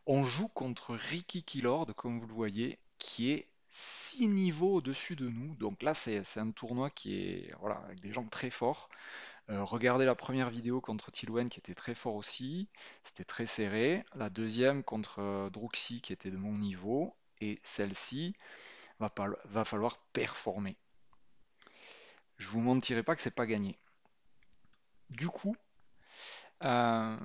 On joue contre Ricky Killord, comme vous le voyez, qui est 6 niveaux au-dessus de nous. Donc là, c'est un tournoi qui est voilà, avec des gens très forts. Regardez la première vidéo contre Tilwen qui était très fort aussi. C'était très serré. La deuxième contre Druxy qui était de mon niveau. Et celle-ci, va falloir performer. Je vous mentirai pas que c'est pas gagné. Du coup, Euh,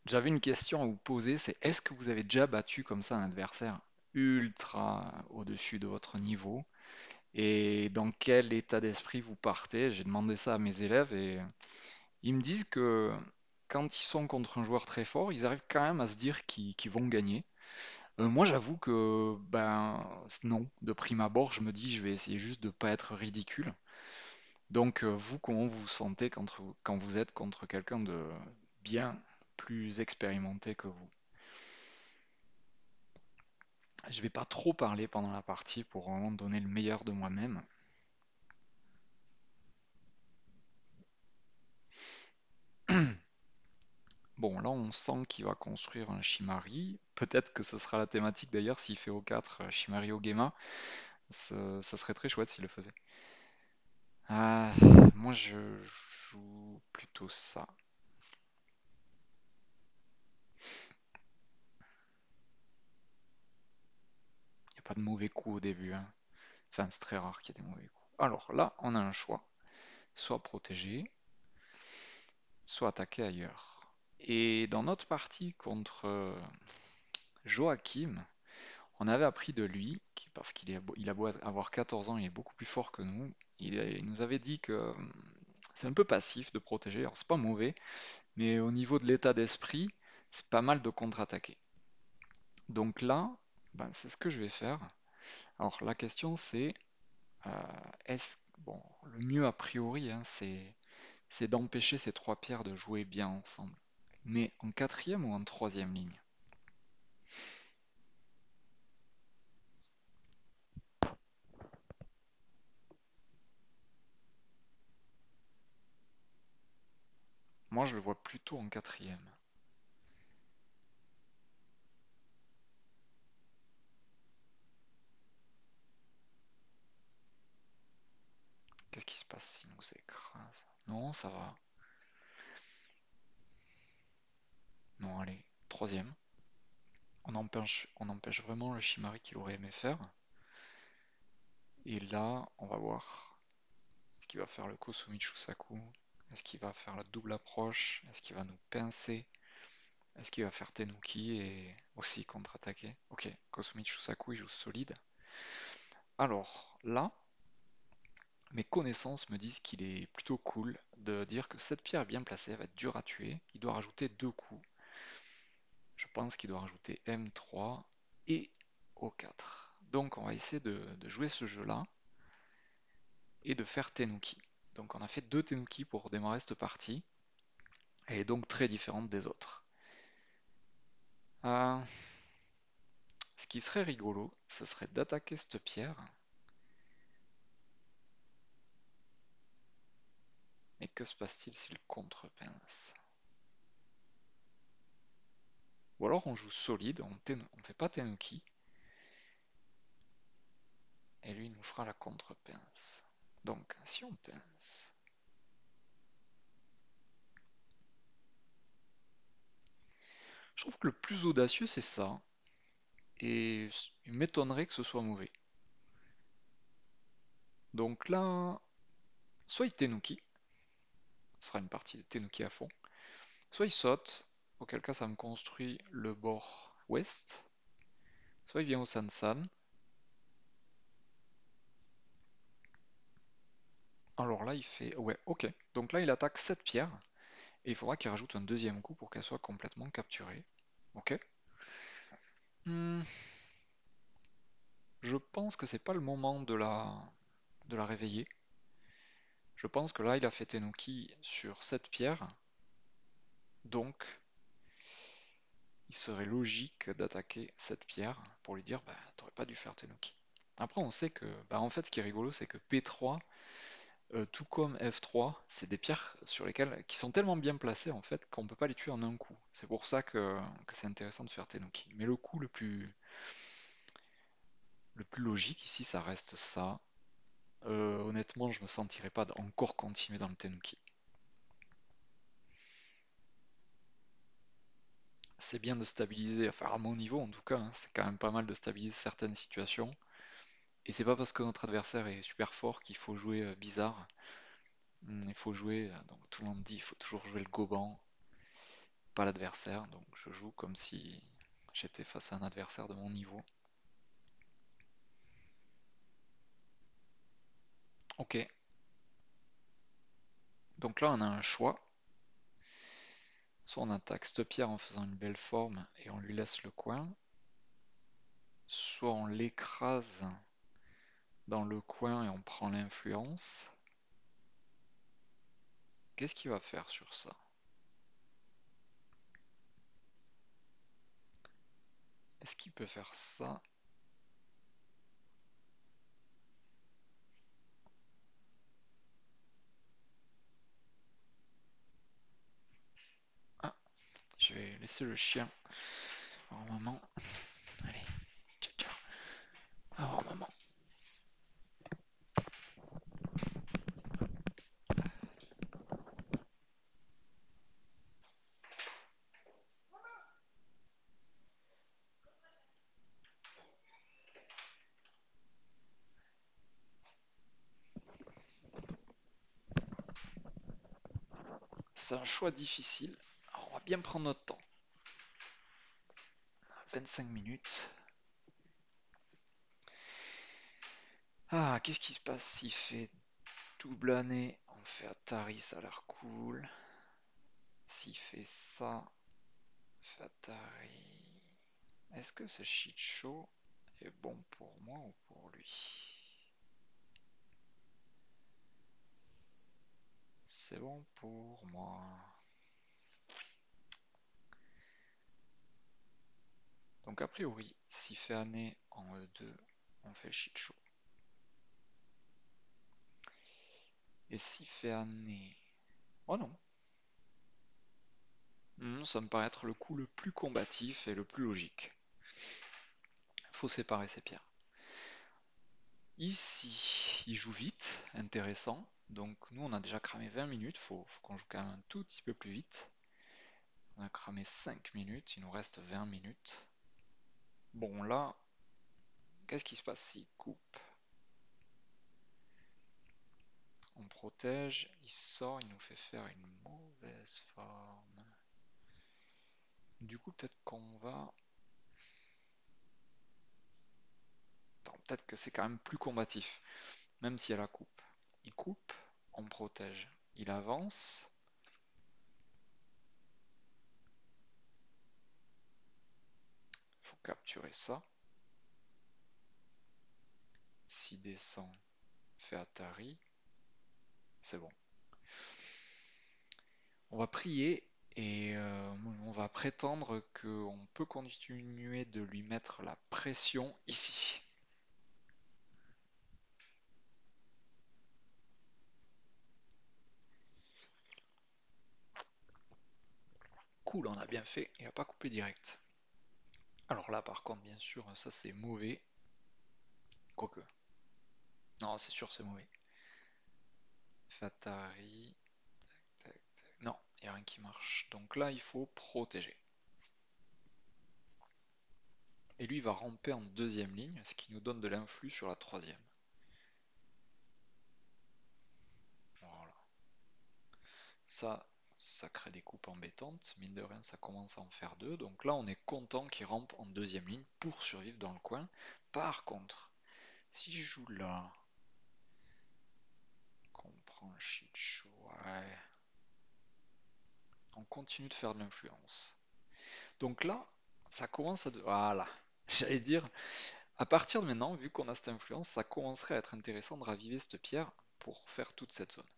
j'avais une question à vous poser, c'est est-ce que vous avez déjà battu comme ça un adversaire ultra au-dessus de votre niveau et dans quel état d'esprit vous partez? J'ai demandé ça à mes élèves et ils me disent que quand ils sont contre un joueur très fort, ils arrivent quand même à se dire qu'ils vont gagner. Moi, j'avoue que ben non, de prime abord, je me dis je vais essayer juste de pas être ridicule. Donc, vous, comment vous vous sentez quand vous êtes contre quelqu'un de bien plus expérimenté que vous? Je vais pas trop parler pendant la partie pour vraiment donner le meilleur de moi-même. Bon, là, on sent qu'il va construire un Shimari. Peut-être que ce sera la thématique d'ailleurs s'il fait O4 Shimari Ogema. Ça serait très chouette s'il le faisait. Ah, moi, je joue plutôt ça. Il n'y a pas de mauvais coups au début, hein. Enfin, c'est très rare qu'il y ait des mauvais coups. Alors là, on a un choix. Soit protéger, soit attaquer ailleurs. Et dans notre partie contre Joachim, on avait appris de lui, parce il a beau avoir 14 ans, il est beaucoup plus fort que nous. Il nous avait dit que c'est un peu passif de protéger, alors c'est pas mauvais, mais au niveau de l'état d'esprit, c'est pas mal de contre-attaquer. Donc là, ben, c'est ce que je vais faire. Alors la question c'est, euh, bon, le mieux a priori, hein, c'est d'empêcher ces trois pierres de jouer bien ensemble. Mais en quatrième ou en troisième ligne? Moi je le vois plutôt en quatrième. Qu'est-ce qui se passe s'il nous écrase? Non, ça va. Non, allez, troisième. On empêche vraiment le Shimari qu'il aurait aimé faire. Et là, on va voir est-ce qu'il va faire le Kosumi Chusaku. Est-ce qu'il va faire la double approche? Est-ce qu'il va nous pincer? Est-ce qu'il va faire Tenuki et aussi contre-attaquer? Ok, Kosumi Chusaku, il joue solide. Alors là, mes connaissances me disent qu'il est plutôt cool de dire que cette pierre est bien placée, elle va être dure à tuer. Il doit rajouter deux coups. Je pense qu'il doit rajouter M3 et O4. Donc on va essayer de jouer ce jeu-là et de faire Tenuki. Donc on a fait deux Tenuki pour démarrer cette partie. Elle est donc très différente des autres. Euh, Ce qui serait rigolo, ce serait d'attaquer cette pierre. Mais que se passe-t-il s'il contre-pince? Ou alors on joue solide, on fait pas Tenuki, et lui il nous fera la contre-pince. Donc si on pince, je trouve que le plus audacieux c'est ça, et il m'étonnerait que ce soit mauvais. Donc là, soit il Tenuki, ce sera une partie de Tenuki à fond, soit il saute, auquel cas ça me construit le bord ouest, soit il vient au Sansan. Alors là il fait... Ouais, ok. Donc là il attaque cette pierre, et il faudra qu'il rajoute un deuxième coup pour qu'elle soit complètement capturée. Ok. Hmm, je pense que c'est pas le moment de la réveiller. Je pense que là il a fait Tenuki sur cette pierre, donc il serait logique d'attaquer cette pierre pour lui dire bah t'aurais pas dû faire Tenuki. Après on sait que bah en fait ce qui est rigolo c'est que P3 Tout comme F3, c'est des pierres sur lesquelles qui sont tellement bien placées en fait qu'on peut pas les tuer en un coup. C'est pour ça que c'est intéressant de faire Tenuki. Mais le coup le plus logique ici, ça reste ça. Honnêtement, je me sentirais pas encore continuer dans le Tenuki. C'est bien de stabiliser, enfin à mon niveau en tout cas, hein, c'est quand même pas mal de stabiliser certaines situations. Et c'est pas parce que notre adversaire est super fort qu'il faut jouer bizarre. Il faut jouer, donc tout le monde dit, il faut toujours jouer le Goban, pas l'adversaire. Donc je joue comme si j'étais face à un adversaire de mon niveau. Ok, donc là on a un choix. Soit on attaque cette pierre en faisant une belle forme et on lui laisse le coin, soit on l'écrase dans le coin et on prend l'influence. Qu'est-ce qu'il va faire sur ça? Est-ce qu'il peut faire ça? Ah, je vais laisser le chien. Au moment. Allez, ciao, ciao. Au moment. C'est un choix difficile. Alors, on va bien prendre notre temps. 25 minutes. Ah, qu'est-ce qui se passe s'il fait double année? On fait Atari, ça a l'air cool. S'il fait ça, on fait Atari. Est-ce que ce shit show est bon pour moi ou pour lui? C'est bon pour moi. Donc a priori, s'il fait année en E2, on fait shit show. Et s'il fait année... Oh non. Ça me paraît être le coup le plus combatif et le plus logique. Faut séparer ces pierres. Ici, il joue vite, intéressant. Donc nous, on a déjà cramé 20 minutes, faut qu'on joue quand même un tout petit peu plus vite. On a cramé 5 minutes, il nous reste 20 minutes. Bon là, qu'est-ce qui se passe s'il coupe? On protège, il sort, il nous fait faire une mauvaise forme. Du coup, peut-être qu'on va... Attends, peut-être que c'est quand même plus combatif, même si elle la coupe. Il coupe, on protège. Il avance. Il faut capturer ça. S'il descend, fait Atari. C'est bon. On va prier et on va prétendre qu'on peut continuer de lui mettre la pression ici. Cool, on a bien fait, il n'a pas coupé direct. Alors là, par contre, bien sûr, ça c'est mauvais. Quoique. Non, c'est sûr, c'est mauvais. Fatari. Tac, tac. Non, il n'y a rien qui marche. Donc là, il faut protéger. Et lui, il va ramper en deuxième ligne, ce qui nous donne de l'influx sur la troisième. Voilà. Ça crée des coupes embêtantes. Mine de rien, ça commence à en faire deux. Donc là, on est content qu'il rampe en deuxième ligne pour survivre dans le coin. Par contre, si je joue là, qu'on prend le shit show, ouais, on continue de faire de l'influence. Donc là, ça commence à... Voilà, j'allais dire, à partir de maintenant, vu qu'on a cette influence, ça commencerait à être intéressant de raviver cette pierre pour faire toute cette zone.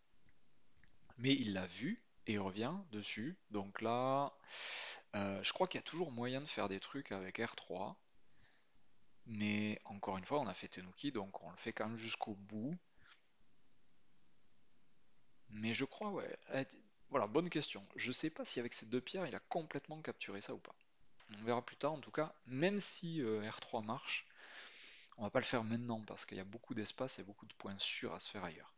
Mais il l'a vu et il revient dessus. Donc là, je crois qu'il y a toujours moyen de faire des trucs avec R3. Mais encore une fois, on a fait Tenuki, donc on le fait quand même jusqu'au bout. Mais je crois, ouais. Voilà, bonne question. Je sais pas si avec ces deux pierres, il a complètement capturé ça ou pas. On verra plus tard en tout cas. Même si R3 marche, on va pas le faire maintenant parce qu'il y a beaucoup d'espace et beaucoup de points sûrs à se faire ailleurs.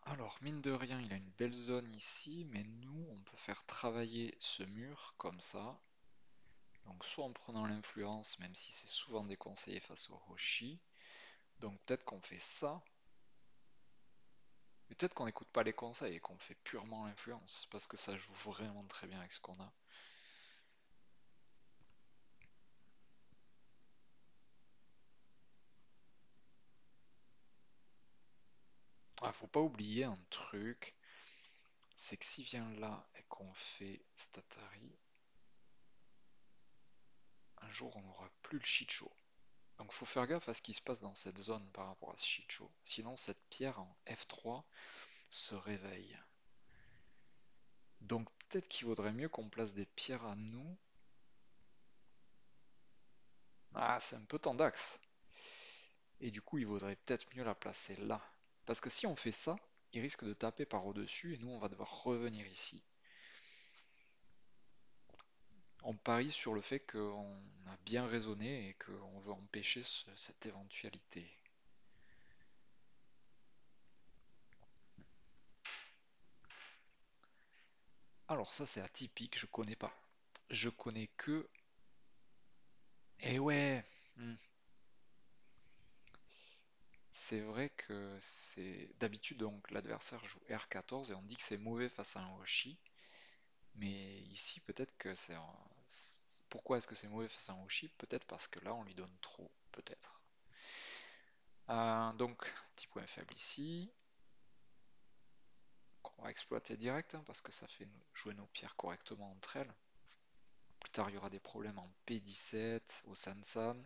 Alors, mine de rien, il a une belle zone ici, mais nous, on peut faire travailler ce mur comme ça. Donc, soit en prenant l'influence, même si c'est souvent déconseillé face au Roshi. Donc, peut-être qu'on fait ça. Mais peut-être qu'on n'écoute pas les conseils et qu'on fait purement l'influence, parce que ça joue vraiment très bien avec ce qu'on a. Ah, faut pas oublier un truc, c'est que s'il vient là et qu'on fait Statari, un jour on n'aura plus le Shicho. Donc faut faire gaffe à ce qui se passe dans cette zone par rapport à ce Shicho. Sinon cette pierre en F3 se réveille. Donc peut-être qu'il vaudrait mieux qu'on place des pierres à nous. Ah, c'est un peu tendax. Et du coup il vaudrait peut-être mieux la placer là. Parce que si on fait ça, il risque de taper par au-dessus et nous on va devoir revenir ici. On parie sur le fait qu'on a bien raisonné et qu'on veut empêcher cette éventualité. Alors ça c'est atypique, je connais pas. Je connais que... Eh ouais, hmm, c'est vrai que c'est... D'habitude donc l'adversaire joue R14 et on dit que c'est mauvais face à un Hoshi. Mais ici peut-être que c'est... Pourquoi est-ce que c'est mauvais face à un Hoshi? Peut-être parce que là on lui donne trop, peut-être. Donc, petit point faible ici. On va exploiter direct, hein, parce que ça fait jouer nos pierres correctement entre elles. Plus tard, il y aura des problèmes en P17, au Sansan.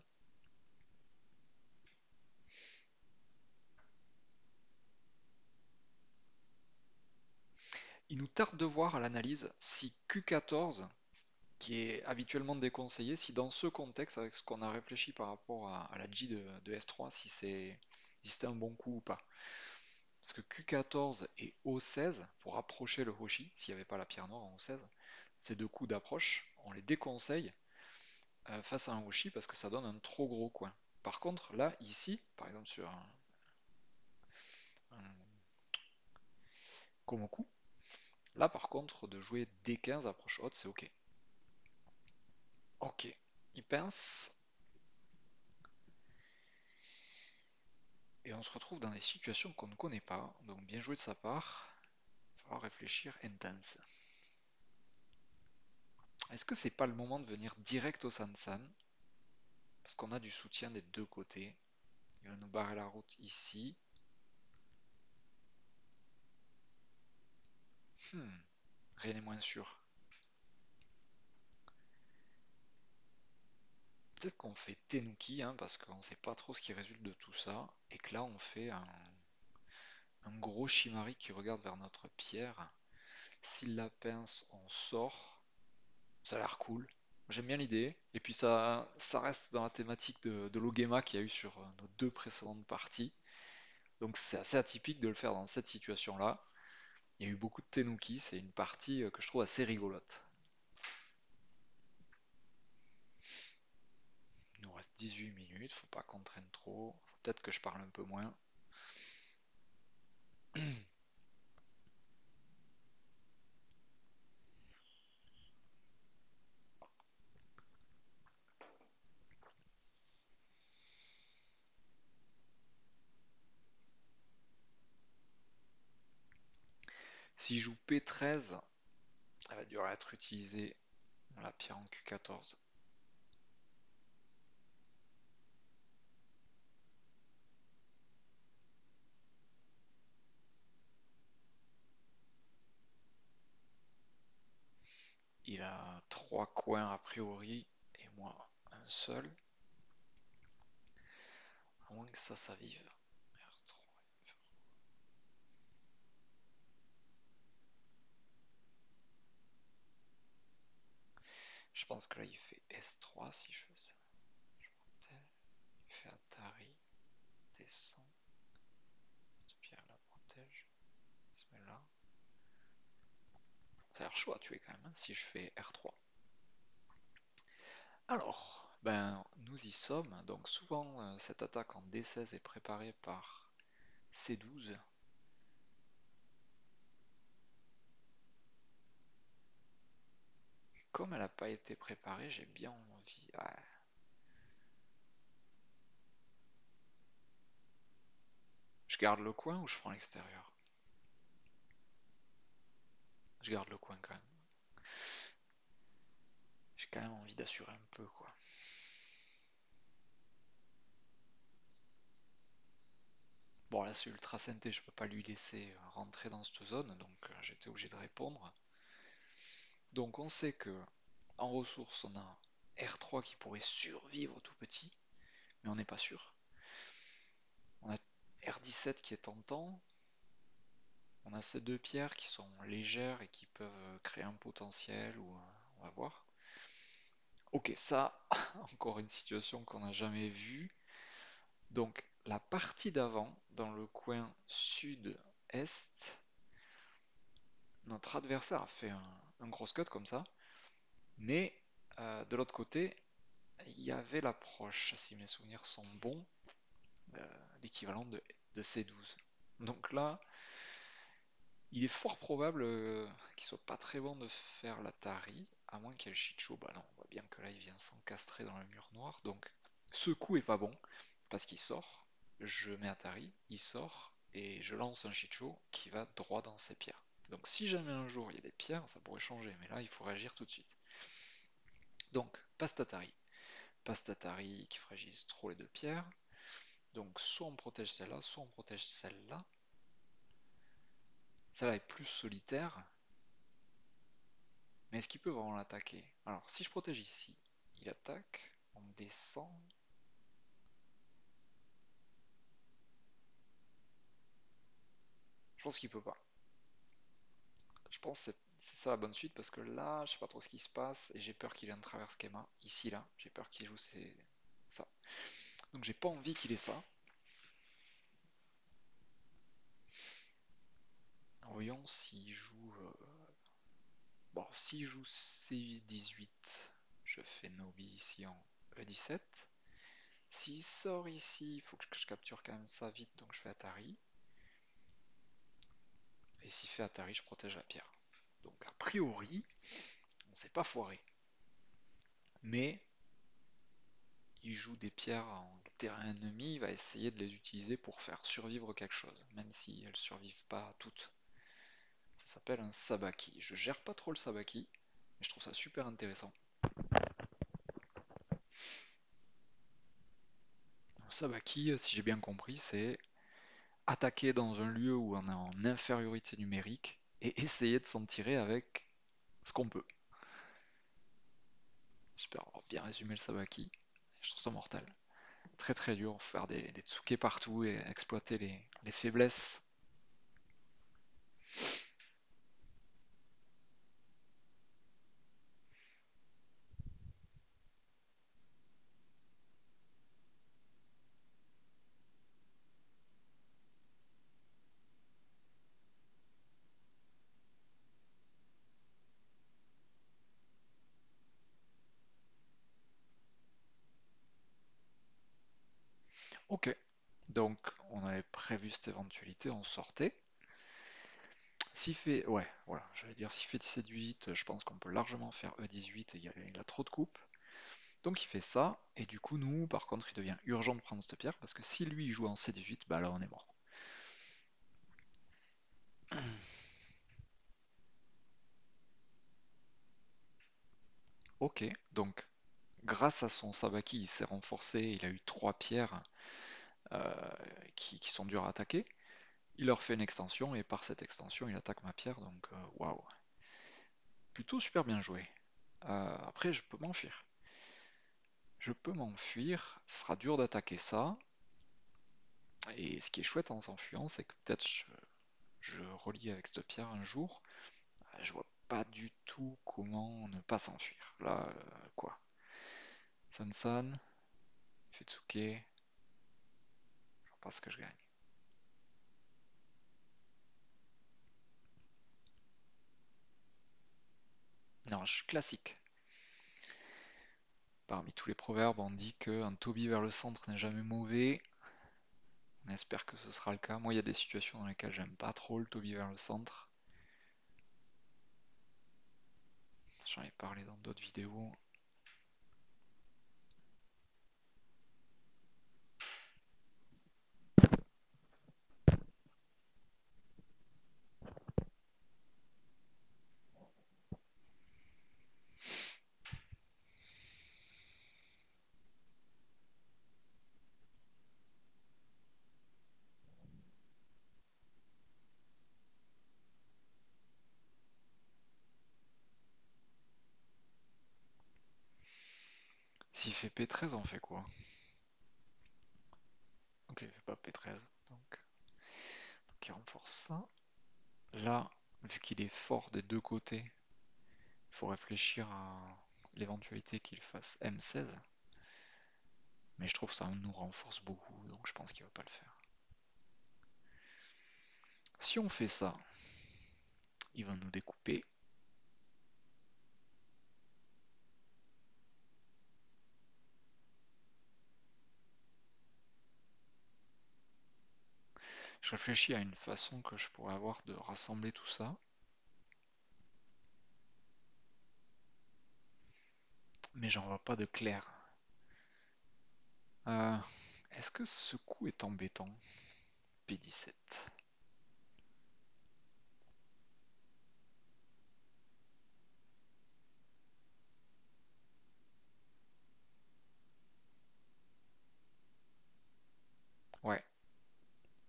Il nous tarde de voir à l'analyse si Q14, qui est habituellement déconseillé, si dans ce contexte, avec ce qu'on a réfléchi par rapport à la J de F3, si c'était un bon coup ou pas. Parce que Q14 et O16, pour approcher le Hoshi, s'il n'y avait pas la pierre noire en O16, ces deux coups d'approche, on les déconseille face à un Hoshi parce que ça donne un trop gros coin. Par contre, là, ici, par exemple sur un Komoku, là par contre, de jouer D15 approche haute, c'est ok. Ok, il pince, et on se retrouve dans des situations qu'on ne connaît pas, donc bien joué de sa part, il va falloir réfléchir intense. Est-ce que c'est pas le moment de venir direct au Sansan? Parce qu'on a du soutien des deux côtés. Il va nous barrer la route ici. Hmm, rien n'est moins sûr. Peut-être qu'on fait Tenuki, hein, parce qu'on ne sait pas trop ce qui résulte de tout ça, et que là on fait un gros Shimari qui regarde vers notre pierre. S'il la pince, on sort. Ça a l'air cool. J'aime bien l'idée. Et puis ça reste dans la thématique de l'Ogema qu'il y a eu sur nos deux précédentes parties. Donc c'est assez atypique de le faire dans cette situation-là. Il y a eu beaucoup de Tenuki, c'est une partie que je trouve assez rigolote. Il nous reste 18 minutes, faut pas qu'on traîne trop. Faut peut-être que je parle un peu moins. S'il joue P13, elle va devoir être utilisée la pierre en Q14. Il a 3 coins a priori, et moi un seul. À moins que ça vive. R3. Je pense que là il fait S3 si je fais ça. Il fait Atari, descend. t'as l'air chaud à tuer quand même, hein, si je fais R3. Alors, ben, nous y sommes. Donc souvent, cette attaque en D16 est préparée par C12. Comme elle n'a pas été préparée, j'ai bien envie. Ouais. Je garde le coin ou je prends l'extérieur? Je garde le coin quand même. J'ai quand même envie d'assurer un peu, quoi. Bon, là c'est ultra synthé, je peux pas lui laisser rentrer dans cette zone, donc j'étais obligé de répondre. Donc on sait que en ressources, on a R3 qui pourrait survivre tout petit, mais on n'est pas sûr. On a R17 qui est tentant. On a ces deux pierres qui sont légères et qui peuvent créer un potentiel, ou on va voir. Ok, ça, encore une situation qu'on n'a jamais vue. Donc la partie d'avant, dans le coin sud-est, notre adversaire a fait un gros cut comme ça, mais de l'autre côté, il y avait l'approche, si mes souvenirs sont bons, euh, l'équivalent de C12. Donc là, il est fort probable qu'il soit pas très bon de faire l'Atari, à moins qu'il y ait le Shicho. Bah non, on voit bien que là il vient s'encastrer dans le mur noir. Donc ce coup est pas bon, parce qu'il sort, je mets Atari, il sort, et je lance un Shicho qui va droit dans ses pierres. Donc si jamais un jour il y a des pierres, ça pourrait changer, mais là il faut réagir tout de suite. Donc passe Tatari. Passe Tatari qui fragilise trop les deux pierres. Donc soit on protège celle-là, soit on protège celle-là. Celle-là est plus solitaire, mais est-ce qu'il peut vraiment l'attaquer? Alors, si je protège ici, il attaque, on descend. Je pense qu'il peut pas. Je pense que c'est ça la bonne suite parce que là, je sais pas trop ce qui se passe et j'ai peur qu'il ait un travers schéma. Ici, là, j'ai peur qu'il joue ça. Donc, j'ai pas envie qu'il ait ça. Voyons s'il joue. Bon, s'il joue C18, je fais Nobi ici en E17. S'il sort ici, il faut que je capture quand même ça vite, donc je fais Atari. Et s'il fait Atari, je protège la pierre. Donc a priori, on s'est pas foiré. Mais il joue des pierres en terrain ennemi, il va essayer de les utiliser pour faire survivre quelque chose, même si elles ne survivent pas toutes. Ça s'appelle un sabaki. Je gère pas trop le sabaki, mais je trouve ça super intéressant. Le sabaki, si j'ai bien compris, c'est attaquer dans un lieu où on est en infériorité numérique et essayer de s'en tirer avec ce qu'on peut. J'espère avoir bien résumé le sabaki. Je trouve ça mortel. Très très dur, faire des tsuke partout et exploiter les faiblesses. Ok, donc on avait prévu cette éventualité, on sortait. S'il fait, ouais, voilà, j'allais dire s'il fait C18, je pense qu'on peut largement faire E18 et il a trop de coupes. Donc il fait ça, et du coup nous, par contre, il devient urgent de prendre cette pierre, parce que si lui il joue en C18, bah là on est mort. Ok, donc grâce à son Sabaki, il s'est renforcé, il a eu 3 pierres euh, qui sont dures à attaquer. Il leur fait une extension, et par cette extension, il attaque ma pierre, donc waouh. Plutôt super bien joué. Après, je peux m'enfuir. Je peux m'enfuir, ce sera dur d'attaquer ça. Et ce qui est chouette en s'enfuyant, c'est que peut-être je relie avec cette pierre un jour. Je vois pas du tout comment ne pas s'enfuir. Là, quoi? Sansan, Futsuke, je vois pas ce que je gagne. Non, je suis classique. Parmi tous les proverbes, on dit qu'un Toby vers le centre n'est jamais mauvais. On espère que ce sera le cas. Moi, il y a des situations dans lesquelles j'aime pas trop le Toby vers le centre. J'en ai parlé dans d'autres vidéos. S'il fait P13, on fait quoi? Ok, il fait pas P13, donc il renforce ça. Là, vu qu'il est fort des deux côtés, il faut réfléchir à l'éventualité qu'il fasse M16. Mais je trouve que ça nous renforce beaucoup, donc je pense qu'il va pas le faire. Si on fait ça, il va nous découper. Je réfléchis à une façon que je pourrais avoir de rassembler tout ça. Mais j'en vois pas de clair. Euh, Est-ce que ce coup est embêtant? P17. Ouais,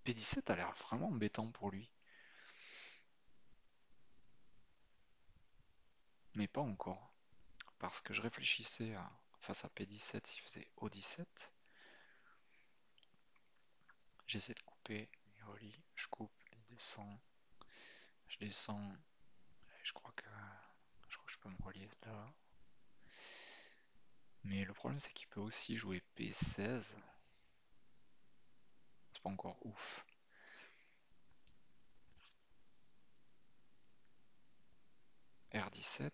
P17 a l'air vraiment embêtant pour lui. Mais pas encore. Parce que je réfléchissais à, face à P17, s'il faisait O17. J'essaie de couper, il relie, je coupe, il descend, je descends, et je crois que je peux me relier là. Mais le problème c'est qu'il peut aussi jouer P16. C'est pas encore ouf. R17,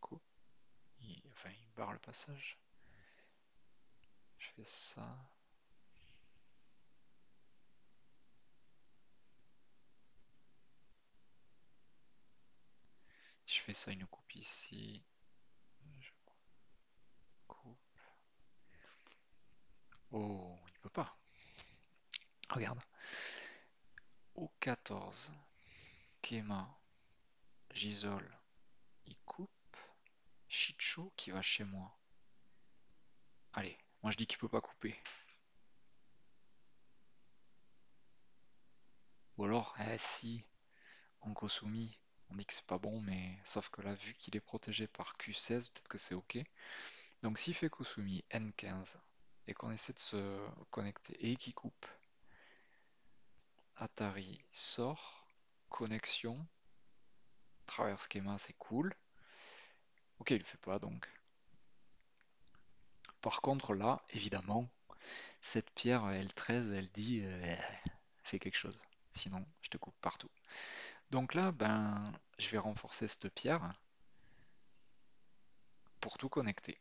coupe, enfin il barre le passage. Je fais ça. Si je fais ça, une coupe ici. Je coupe. Oh, il peut pas. Regarde. O14. Kema. Gisole. Il coupe. Shicho qui va chez moi. Allez, moi je dis qu'il peut pas couper. Ou alors, si, en Kosumi, on dit que c'est pas bon, mais sauf que là, vu qu'il est protégé par Q16, peut-être que c'est ok. Donc s'il fait Kosumi N15 et qu'on essaie de se connecter et qu'il coupe, Atari sort, connexion, travers schéma, c'est cool. Ok, il le fait pas donc. Par contre là, évidemment, cette pierre L13, elle dit fais quelque chose. Sinon, je te coupe partout. Donc là, ben, je vais renforcer cette pierre pour tout connecter.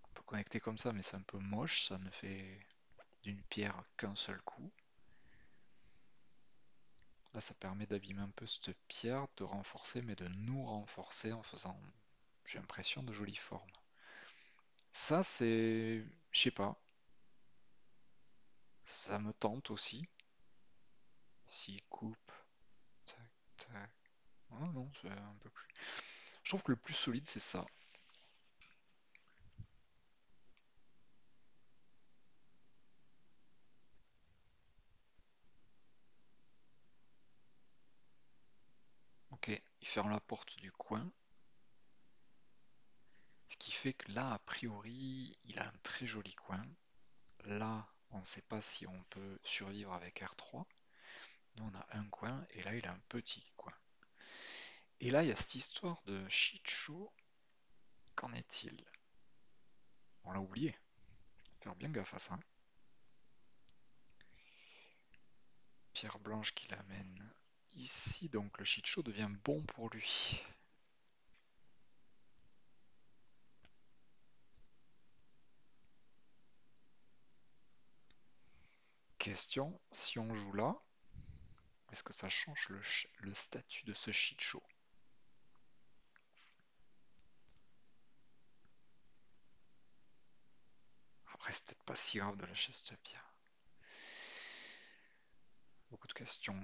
On peut connecter comme ça, mais c'est un peu moche. Ça ne fait d'une pierre qu'un seul coup. Là, ça permet d'abîmer un peu cette pierre, de renforcer, mais de nous renforcer en faisant, j'ai l'impression, de jolies formes. Ça, c'est, je sais pas, ça me tente aussi. S'il coupe, tac, tac. Oh non, c'est un peu plus. Je trouve que le plus solide, c'est ça. Ok, il ferme la porte du coin. Ce qui fait que là, a priori, il a un très joli coin. Là, on ne sait pas si on peut survivre avec R3. Nous, on a un coin, et là, il a un petit coin. Et là, il y a cette histoire de Shicho. Qu'en est-il? On l'a oublié. Faire bien gaffe à ça. Pierre blanche qui l'amène ici, donc le shit show devient bon pour lui. Question, si on joue là, est-ce que ça change le statut de ce shit show? Après, c'est peut-être pas si grave de lâcher cette pierre. Beaucoup de questions.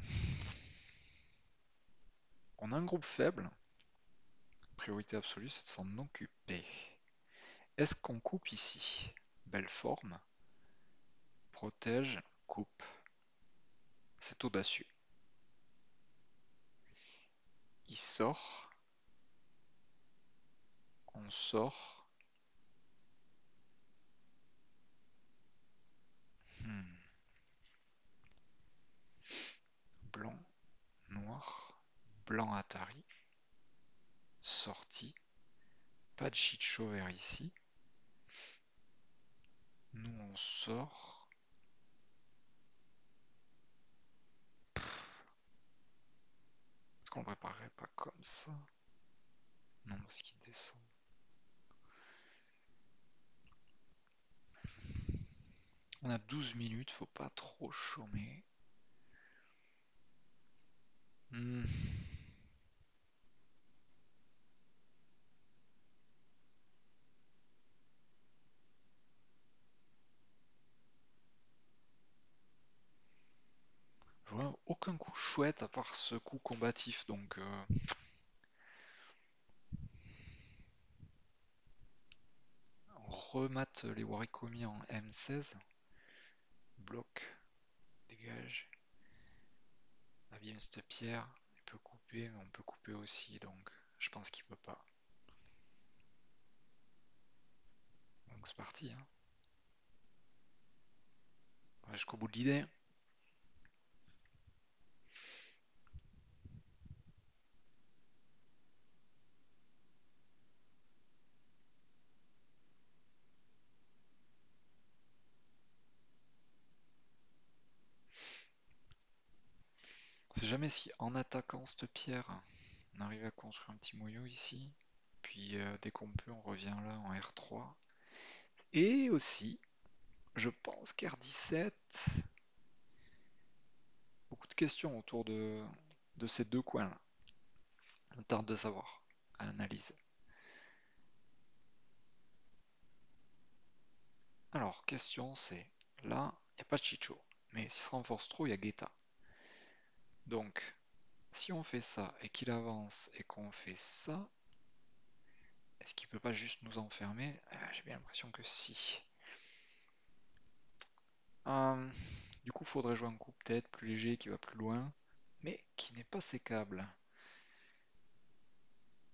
On a un groupe faible. Priorité absolue, c'est de s'en occuper. Est-ce qu'on coupe ici? Belle forme. Protège, coupe. C'est audacieux. Il sort. On sort. Hmm. Blanc, noir, blanc Atari. Sortie. Pas de shit show vers ici. Nous on sort. Est-ce qu'on le préparerait pas comme ça? Non, parce qu'il descend. On a 12 minutes, faut pas trop chômer. Hmm. Je vois aucun coup chouette à part ce coup combatif, donc on remate les Warikomi en M16. Bloc, dégage. On abîme cette pierre. Il peut couper, mais on peut couper aussi, donc je pense qu'il peut pas. Donc c'est parti, hein. On va jusqu'au bout de l'idée. On sait jamais si en attaquant cette pierre, on arrive à construire un petit moyeu ici. Puis dès qu'on peut, on revient là en R3. Et aussi, je pense qu'R17, beaucoup de questions autour de ces deux coins-là. On tarde de savoir, à analyser. Alors, question c'est, là, il n'y a pas de Chicho, mais s'il se renforce trop, il y a Geta. Donc, si on fait ça et qu'il avance et qu'on fait ça, est-ce qu'il peut pas juste nous enfermer? J'ai bien l'impression que si. Euh, du coup, il faudrait jouer un coup peut-être plus léger qui va plus loin, mais qui n'est pas sécable.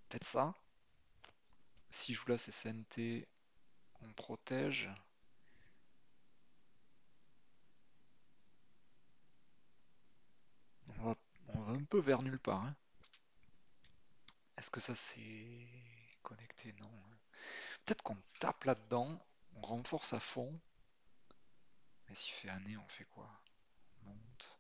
Peut-être ça. Si je joue là, c'est CNT, on protège. On va, on va un peu vers nulle part, hein. Est-ce que ça c'est connecté? Non. Peut-être qu'on tape là-dedans, on renforce à fond. Mais s'il fait année, on fait quoi? On monte.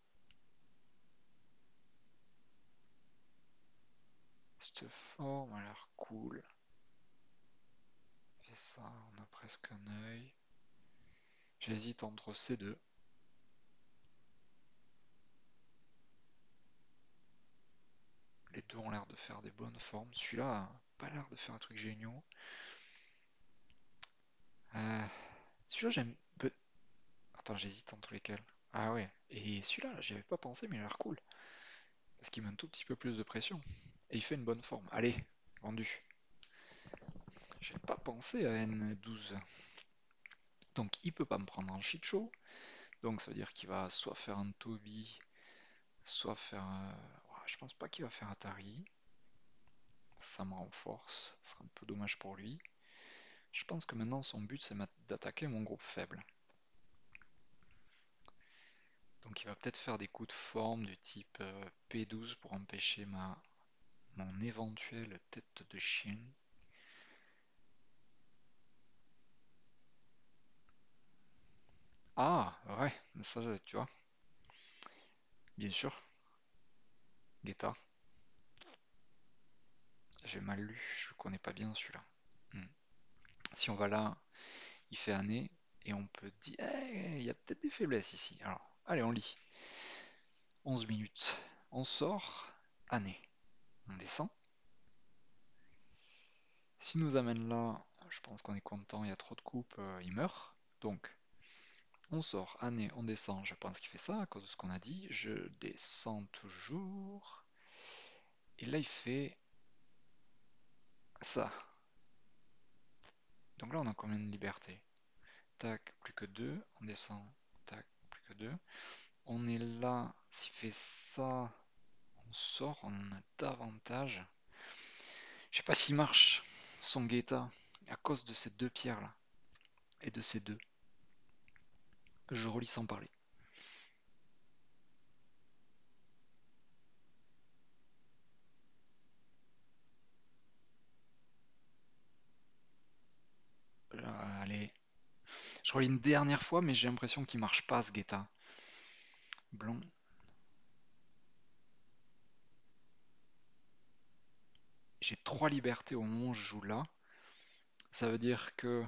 Cette forme a l'air cool. Et ça, on a presque un œil. J'hésite entre ces deux. Les deux ont l'air de faire des bonnes formes. Celui-là a pas l'air de faire un truc génial. Euh, Celui-là, j'aime. Attends, j'hésite entre lesquels. Ah ouais. Et celui-là, j'y avais pas pensé, mais il a l'air cool. Parce qu'il met un tout petit peu plus de pression. Et il fait une bonne forme. Allez, vendu. J'ai pas pensé à N12. Donc il peut pas me prendre en shit show. Donc ça veut dire qu'il va soit faire un Toby, soit faire. Je pense pas qu'il va faire Atari. Ça me renforce. Ce sera un peu dommage pour lui. Je pense que maintenant son but c'est d'attaquer mon groupe faible. Donc il va peut-être faire des coups de forme du type P12 pour empêcher mon éventuelle tête de chien. Ah ouais, ça tu vois, bien sûr. Guetta. J'ai mal lu, je connais pas bien celui-là. Hmm. Si on va là, il fait année, et on peut dire, eh, il y a peut-être des faiblesses ici. Alors, allez, on lit. 11 minutes. On sort, année. On descend. S'il nous amène là, je pense qu'on est content, il y a trop de coupes, il meurt. Donc, on sort, année, on descend. Je pense qu'il fait ça à cause de ce qu'on a dit. Je descends toujours. Et là, il fait ça. Donc là, on a combien de liberté? Tac, plus que 2. On descend. Tac, plus que 2. On est là. S'il fait ça, on sort, on en a davantage. Je sais pas s'il marche, son Guetta, à cause de ces deux pierres là. Et de ces deux. Je relis sans parler. Allez. Je relis une dernière fois, mais j'ai l'impression qu'il marche pas ce Guetta. Blanc. J'ai trois libertés au moment où je joue là. Ça veut dire que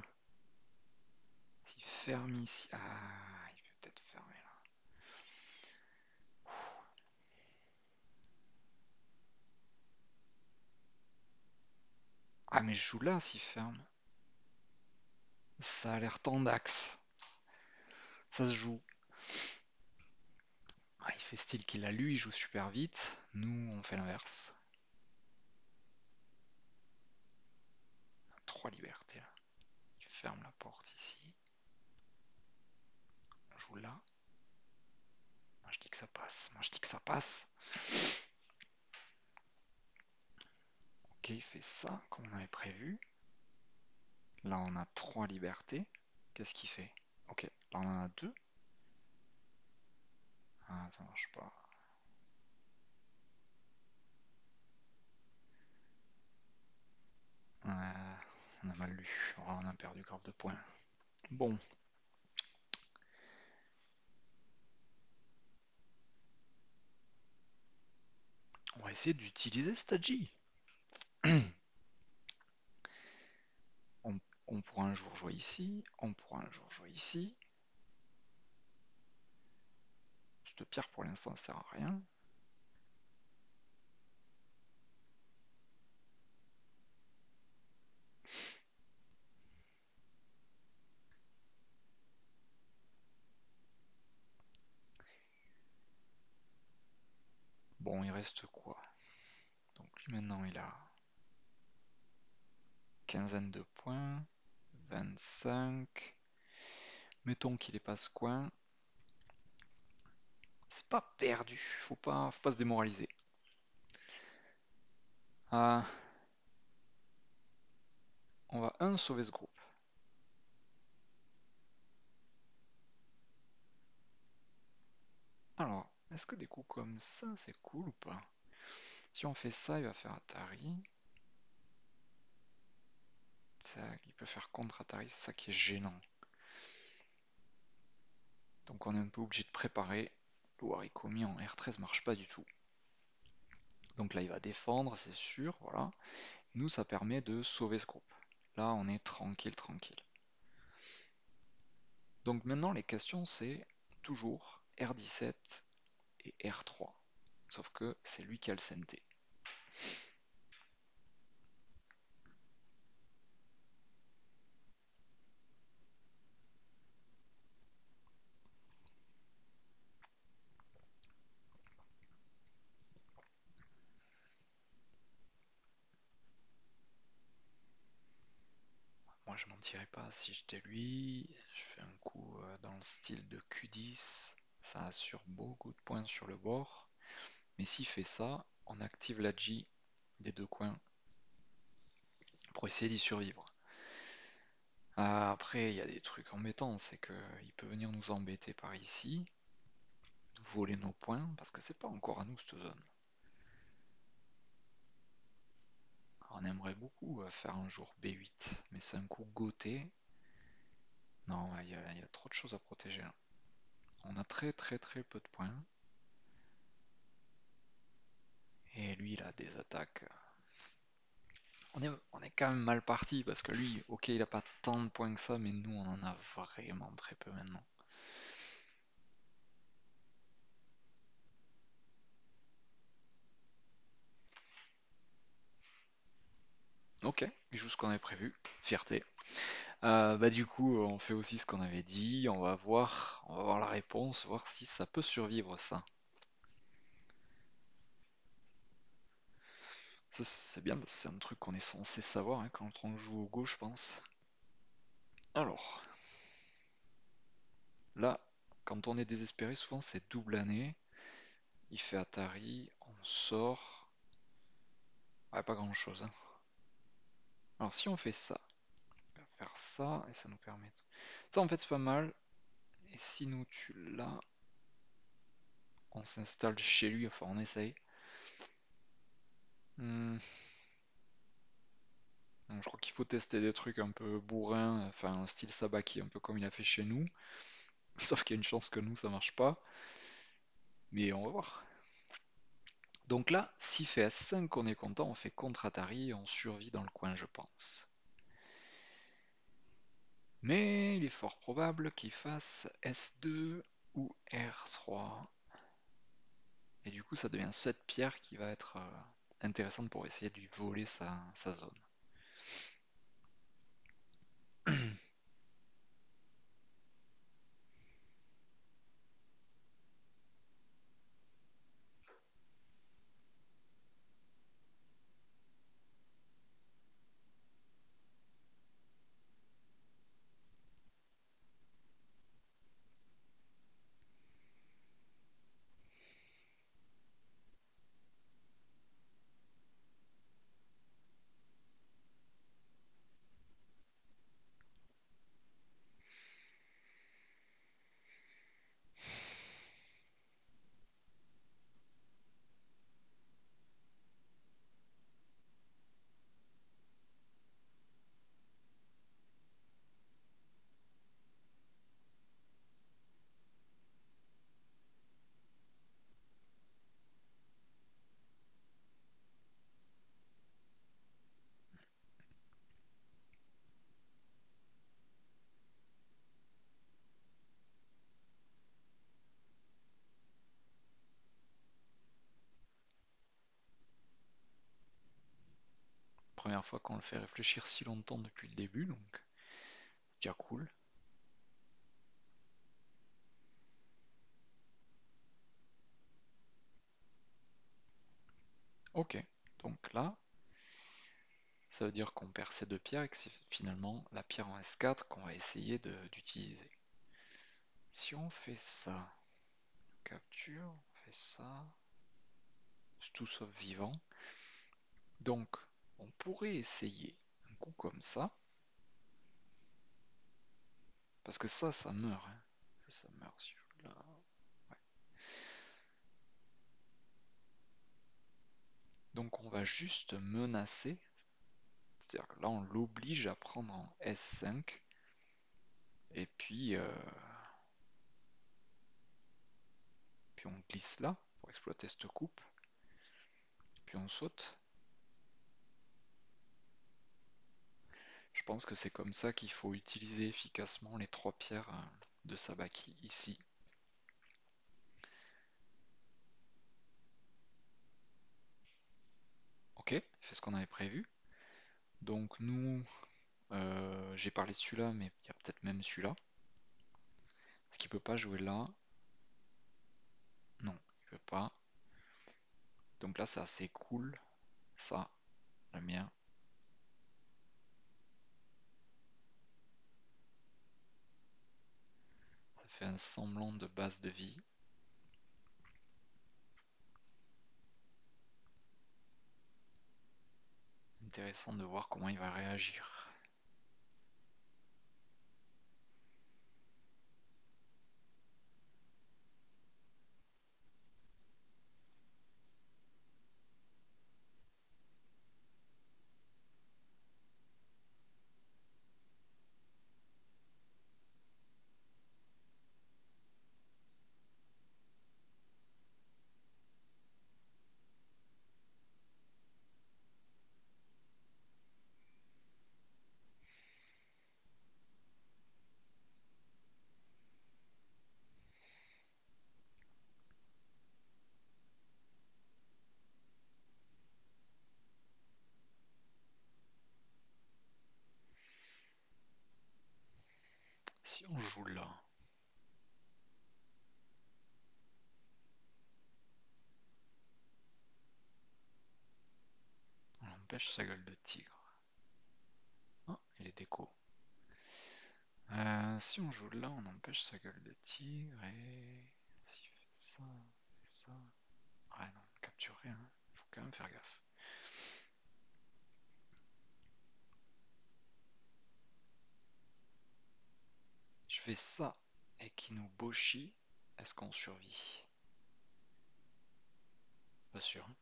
s'il ferme ici. Ah, il peut peut-être fermer là. Ah, mais je joue là s'il ferme. Ça a l'air tendax. Ça se joue. Ah, il fait style qu'il a lu, il joue super vite. Nous, on fait l'inverse. On a trois libertés là. Il ferme la porte ici. On joue là. Moi je dis que ça passe. Moi je dis que ça passe. Ok, il fait ça comme on avait prévu. Là, on a trois libertés. Qu'est-ce qu'il fait? Ok, là on en a deux. Ah, ça marche pas. On a mal lu. Oh, on a perdu grave de points. Bon, on va essayer d'utiliser Stagi. On, on pourra un jour jouer ici. On pourra un jour jouer ici. Cette pierre pour l'instant ça sert à rien. Bon, il reste quoi? Donc lui maintenant il a quinzaine de points. 25. Mettons qu'il est pas ce coin. C'est pas perdu. Faut pas se démoraliser. Ah, on va sauver ce groupe. Alors, est-ce que des coups comme ça, c'est cool ou pas? Si on fait ça, il va faire Atari. Tac, il peut faire contre Atari, c'est ça qui est gênant. Donc on est un peu obligé de préparer. Le haricot mis en R13 marche pas du tout. Donc là, il va défendre, c'est sûr, voilà. Nous, ça permet de sauver ce groupe. Là, on est tranquille, tranquille. Donc maintenant, les questions, c'est toujours R17 et R3. Sauf que c'est lui qui a le CNT. Moi, je mentirais pas. Si j'étais lui, je fais un coup dans le style de Q10. Ça assure beaucoup de points sur le bord. Mais s'il fait ça, on active la G des deux coins pour essayer d'y survivre. Après, il y a des trucs embêtants. C'est qu'il peut venir nous embêter par ici, voler nos points, parce que c'est pas encore à nous cette zone. On aimerait beaucoup faire un jour B8, mais c'est un coup goté. Non, il y a trop de choses à protéger là. On a très très très peu de points. Et lui, il a des attaques. On est quand même mal parti parce que lui, ok, il a pas tant de points que ça, mais nous, on en a vraiment très peu maintenant. Ok, il joue ce qu'on avait prévu. Fierté. Bah du coup, on fait aussi ce qu'on avait dit. On va voir la réponse, voir si ça peut survivre ça. Ça, c'est bien, parce que c'est un truc qu'on est censé savoir hein, quand on joue au Go, je pense. Alors, là, quand on est désespéré, souvent c'est double année. Il fait Atari, on sort. Ouais, pas grand-chose, hein. Alors si on fait ça, on va faire ça, et ça nous permet... Ça en fait c'est pas mal. Et si nous tue là, on s'installe chez lui, enfin on essaye. Hmm, donc, je crois qu'il faut tester des trucs un peu bourrins, enfin un style Sabaki, un peu comme il a fait chez nous. Sauf qu'il y a une chance que nous ça marche pas. Mais on va voir. Donc là, s'il fait S5, on est content, on fait contre Atari, on survit dans le coin, je pense. Mais il est fort probable qu'il fasse S2 ou R3. Et du coup, ça devient cette pierre qui va être intéressante pour essayer de lui voler sa zone. Première fois qu'on le fait réfléchir si longtemps depuis le début, donc déjà cool. Ok, donc là, ça veut dire qu'on perd ces deux pierres et que c'est finalement la pierre en S4 qu'on va essayer d'utiliser. Si on fait ça, capture, on fait ça, c'est tout sauf vivant. Donc, on pourrait essayer un coup comme ça, parce que ça meurt, hein. Ça meurt celui-là. Ouais. Donc on va juste menacer, c'est-à-dire que là on l'oblige à prendre en S5, et puis on glisse là pour exploiter cette coupe, puis on saute. Je pense que c'est comme ça qu'il faut utiliser efficacement les trois pierres de Sabaki ici. Ok, fait ce qu'on avait prévu. Donc nous, j'ai parlé de celui-là, mais il y a peut-être même celui-là. Est-ce qu'il peut pas jouer là? Non, il peut pas. Donc là c'est assez cool. Ça, j'aime bien. Ça fait un semblant de base de vie. Intéressant de voir comment il va réagir. Si on joue là, on empêche sa gueule de tigre. Ah, il est déco. Si on joue là, on empêche sa gueule de tigre et... S'il fait ça, fait ça... Ah non, capturer, hein. Faut quand même faire gaffe. Je fais ça et qui nous bochie. Est-ce qu'on survit? Pas sûr, hein.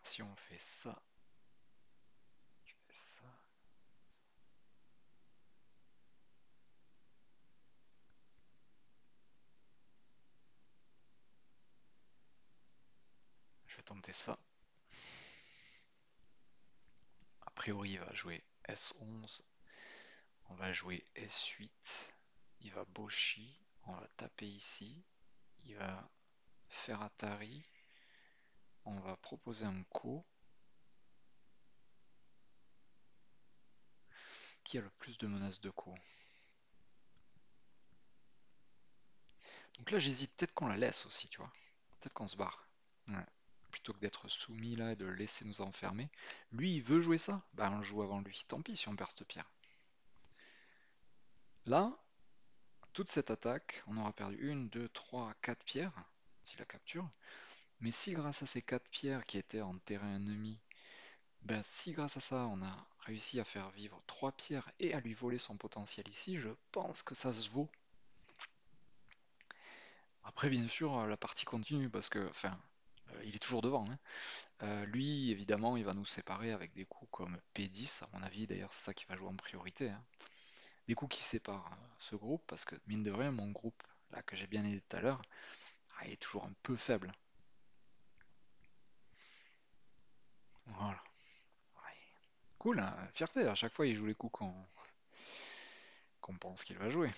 Si on fait ça, je fais ça, je vais tenter ça. A priori, il va jouer S11. On va jouer S8. Il va bochi. On va taper ici. Il va faire Atari. On va proposer un ko. Qui a le plus de menaces de ko? Donc là, j'hésite. Peut-être qu'on la laisse aussi, tu vois. Peut-être qu'on se barre. Ouais. Plutôt que d'être soumis là et de le laisser nous enfermer. Lui, il veut jouer ça? Bah, on le joue avant lui. Tant pis si on perd cette pierre. Là, toute cette attaque, on aura perdu une, 2, 3, 4 pierres, si la capture. Mais si grâce à ces 4 pierres qui étaient en terrain ennemi, ben si grâce à ça on a réussi à faire vivre 3 pierres et à lui voler son potentiel ici, je pense que ça se vaut. Après bien sûr la partie continue parce que, enfin, il est toujours devant, hein. Lui évidemment il va nous séparer avec des coups comme P10 à mon avis, d'ailleurs c'est ça qui va jouer en priorité, hein. Des coups qui séparent ce groupe parce que mine de rien mon groupe là que j'ai bien aidé tout à l'heure, il est toujours un peu faible. Voilà. Ouais. Cool, hein, fierté, à chaque fois il joue les coups qu'on pense qu'il va jouer.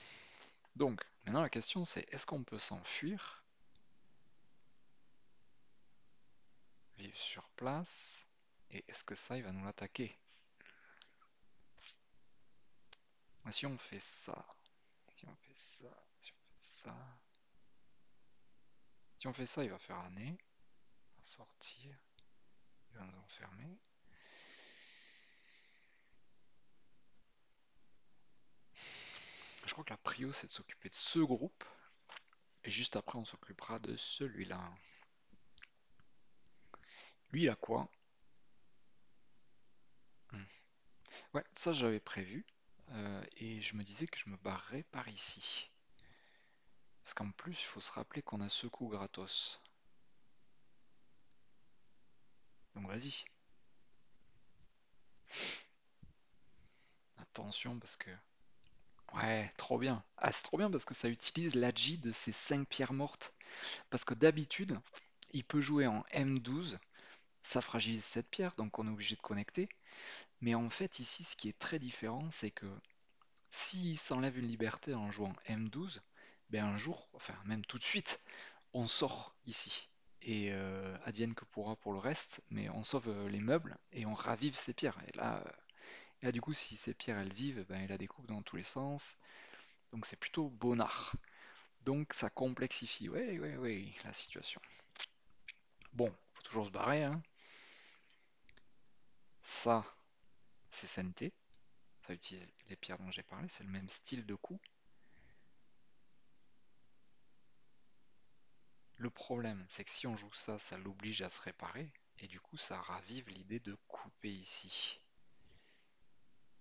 Donc, maintenant la question c'est est-ce qu'on peut s'enfuir, vivre sur place, et est-ce que ça il va nous l'attaquer? Si on fait ça, si on fait ça, si on fait ça, si on fait ça, il va faire année, il va sortir, il va nous enfermer. Je crois que la prio c'est de s'occuper de ce groupe, et juste après on s'occupera de celui-là. Lui il a quoi? Hmm. Ouais, ça j'avais prévu. Et je me disais que je me barrerais par ici. Parce qu'en plus, il faut se rappeler qu'on a ce coup gratos. Donc vas-y. Attention parce que... Ouais, trop bien. Ah, c'est trop bien parce que ça utilise l'Agi de ces 5 pierres mortes. Parce que d'habitude, il peut jouer en M12. Ça fragilise cette pierre, donc on est obligé de connecter. Mais en fait, ici, ce qui est très différent, c'est que s'il s'enlève une liberté en jouant M12, ben un jour, enfin même tout de suite, on sort ici. Et advienne que pourra pour le reste, mais on sauve les meubles et on ravive ces pierres. Et là du coup, si ces pierres elles vivent, ben, il a des coupes dans tous les sens. Donc c'est plutôt bonnard. Donc ça complexifie, ouais, ouais, ouais, la situation. Bon, faut toujours se barrer, hein. Ça, c'est SNT. Ça utilise les pierres dont j'ai parlé, c'est le même style de coup. Le problème, c'est que si on joue ça, ça l'oblige à se réparer. Et du coup, ça ravive l'idée de couper ici.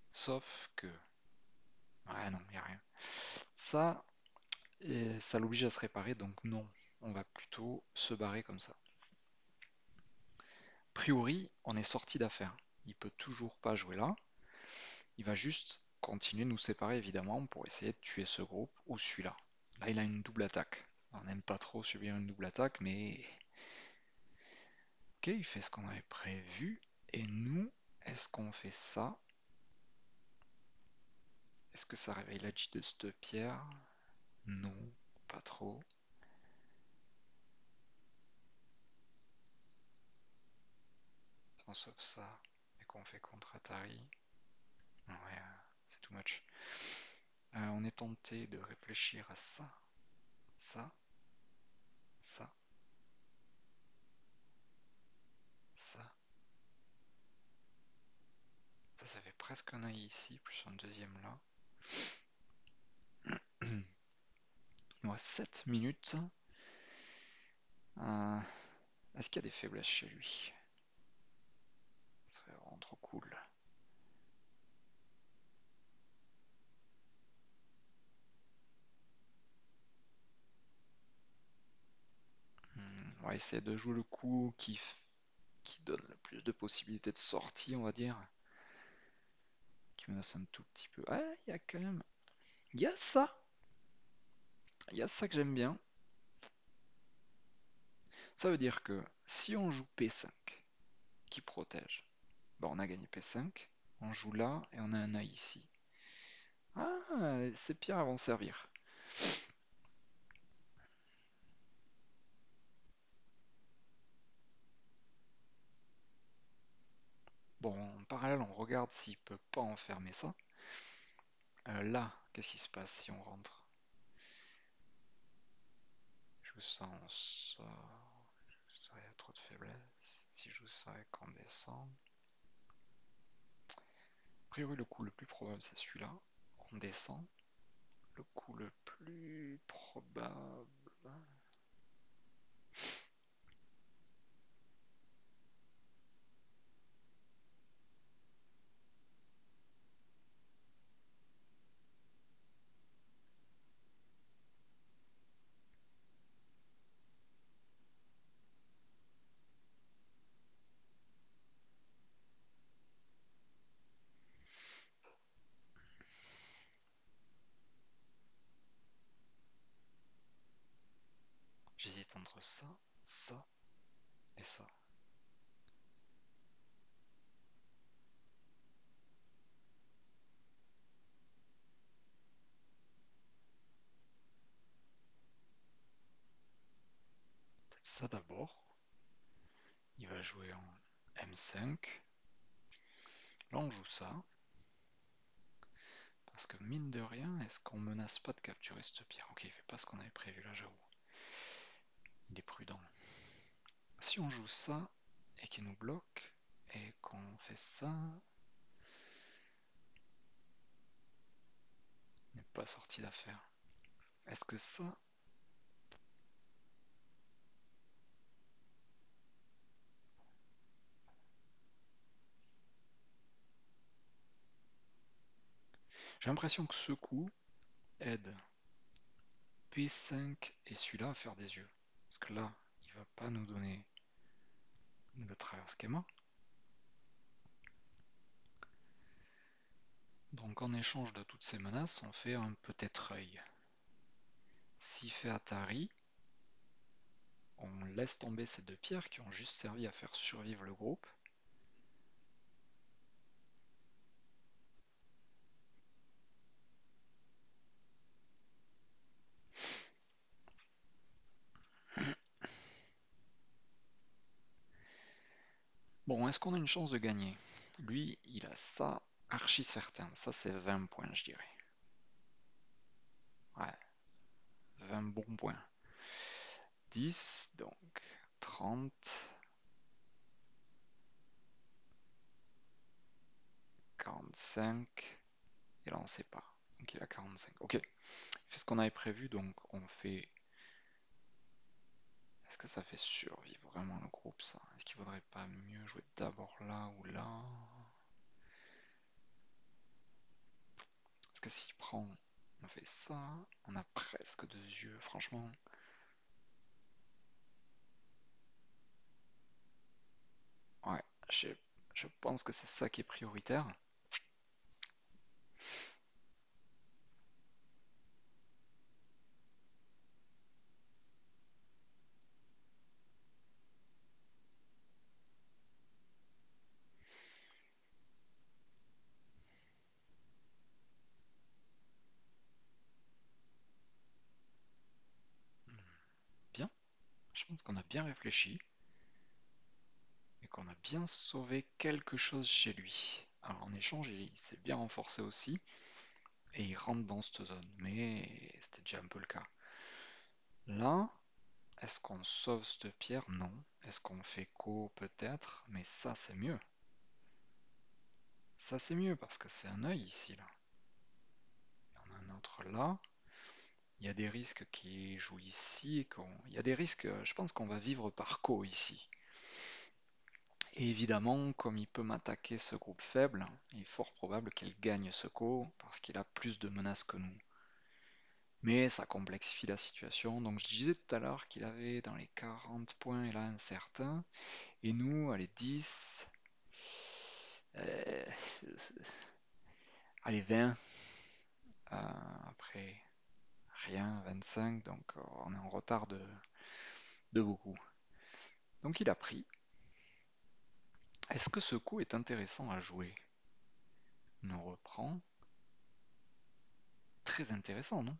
Sauf que... Ouais, non, y a rien. Ça, ça l'oblige à se réparer, donc non. On va plutôt se barrer comme ça. A priori, on est sorti d'affaire. Il peut toujours pas jouer là. Il va juste continuer de nous séparer, évidemment, pour essayer de tuer ce groupe ou celui-là. Là, il a une double attaque. On n'aime pas trop subir une double attaque, mais... Ok, il fait ce qu'on avait prévu. Et nous, est-ce qu'on fait ça? Est-ce que ça réveille la de cette pierre? Non, pas trop. On sauve ça et qu'on fait contre Atari. Ouais, c'est too much. On est tenté de réfléchir à ça, ça, ça, ça. Ça fait presque un œil ici, plus un deuxième là. Il nous reste 7 minutes. Euh, Est-ce qu'il y a des faiblesses chez lui? Ce serait vraiment trop cool. On va essayer de jouer le coup qui donne le plus de possibilités de sortie, on va dire. Qui menace un tout petit peu. Ah, il y a quand même. Il y a ça! Il y a ça que j'aime bien. Ça veut dire que si on joue P5, qui protège, bon, on a gagné P5. On joue là et on a un œil ici. Ah, ces pierres vont servir. Bon, en parallèle, on regarde s'il peut pas enfermer ça. Là, qu'est-ce qui se passe si on rentre? Je joue ça, on sort. Ça, il y a trop de faiblesse. Si je joue ça et qu'on descend. A priori, le coup le plus probable, c'est celui-là. On descend. Le coup le plus probable. J'hésite entre ça, ça et ça. Peut-être ça d'abord. Il va jouer en M5. Là, on joue ça. Parce que mine de rien, est-ce qu'on menace pas de capturer cette pierre? Ok, il fait pas ce qu'on avait prévu là, j'avoue. Il est prudent. Si on joue ça et qu'il nous bloque et qu'on fait ça, on n'est pas sorti d'affaire. Est-ce que ça... J'ai l'impression que ce coup aide P5 et celui-là à faire des yeux. Parce que là, il va pas nous donner le travers schéma. Donc en échange de toutes ces menaces, on fait un peut-être œil. S'il fait Atari, on laisse tomber ces deux pierres qui ont juste servi à faire survivre le groupe. Bon, est-ce qu'on a une chance de gagner? Lui, il a ça archi certain. Ça, c'est 20 points, je dirais. Ouais, 20 bons points. 10, donc 30, 45, et là on sait pas. Donc il a 45. Ok, il fait ce qu'on avait prévu, donc on fait... Est-ce que ça fait survivre vraiment le groupe, ça? Est-ce qu'il vaudrait pas mieux jouer d'abord là ou là? Parce que s'il prend, on fait ça, on a presque deux yeux, franchement. Ouais, je, je pense que c'est ça qui est prioritaire. Bien, je pense qu'on a bien réfléchi et qu'on a bien sauvé quelque chose chez lui. Alors en échange, il s'est bien renforcé aussi, et il rentre dans cette zone, mais c'était déjà un peu le cas. Là, est-ce qu'on sauve cette pierre? Non. Est-ce qu'on fait co? Peut-être, mais ça c'est mieux. Ça c'est mieux parce que c'est un œil ici, là. Il y en a un autre là. Il y a des risques qui jouent ici. Il y a des risques, je pense qu'on va vivre par co ici. Et évidemment, comme il peut m'attaquer ce groupe faible, il est fort probable qu'il gagne ce co parce qu'il a plus de menaces que nous. Mais ça complexifie la situation. Donc je disais tout à l'heure qu'il avait dans les 40 points et là un certain. Et nous, allez, 10. euh, allez, 20. Après, rien, 25. Donc on est en retard de beaucoup. Donc il a pris. Est-ce que ce coup est intéressant à jouer? Il nous reprend. Très intéressant, non?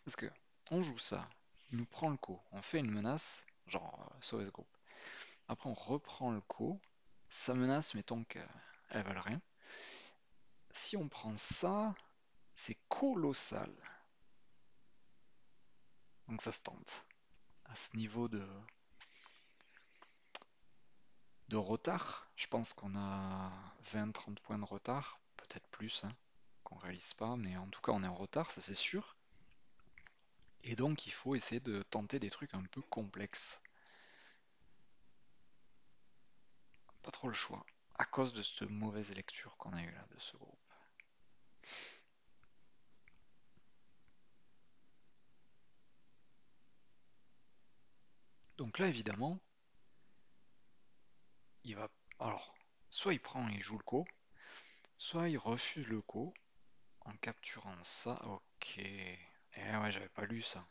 Parce que on joue ça, il nous prend le coup, on fait une menace, genre sauver ce groupe. Après on reprend le coup, sa menace, mettons qu'elle valent rien. Si on prend ça, c'est colossal. Donc ça se tente. À ce niveau de retard, je pense qu'on a 20-30 points de retard, peut-être plus, hein, qu'on réalise pas, mais en tout cas on est en retard, ça c'est sûr. Et donc il faut essayer de tenter des trucs un peu complexes. Pas trop le choix, à cause de cette mauvaise lecture qu'on a eue là de ce groupe. Donc là évidemment, il va. Alors, soit il prend et il joue le co, soit il refuse le co en capturant ça. Ok. Eh ouais, j'avais pas lu ça.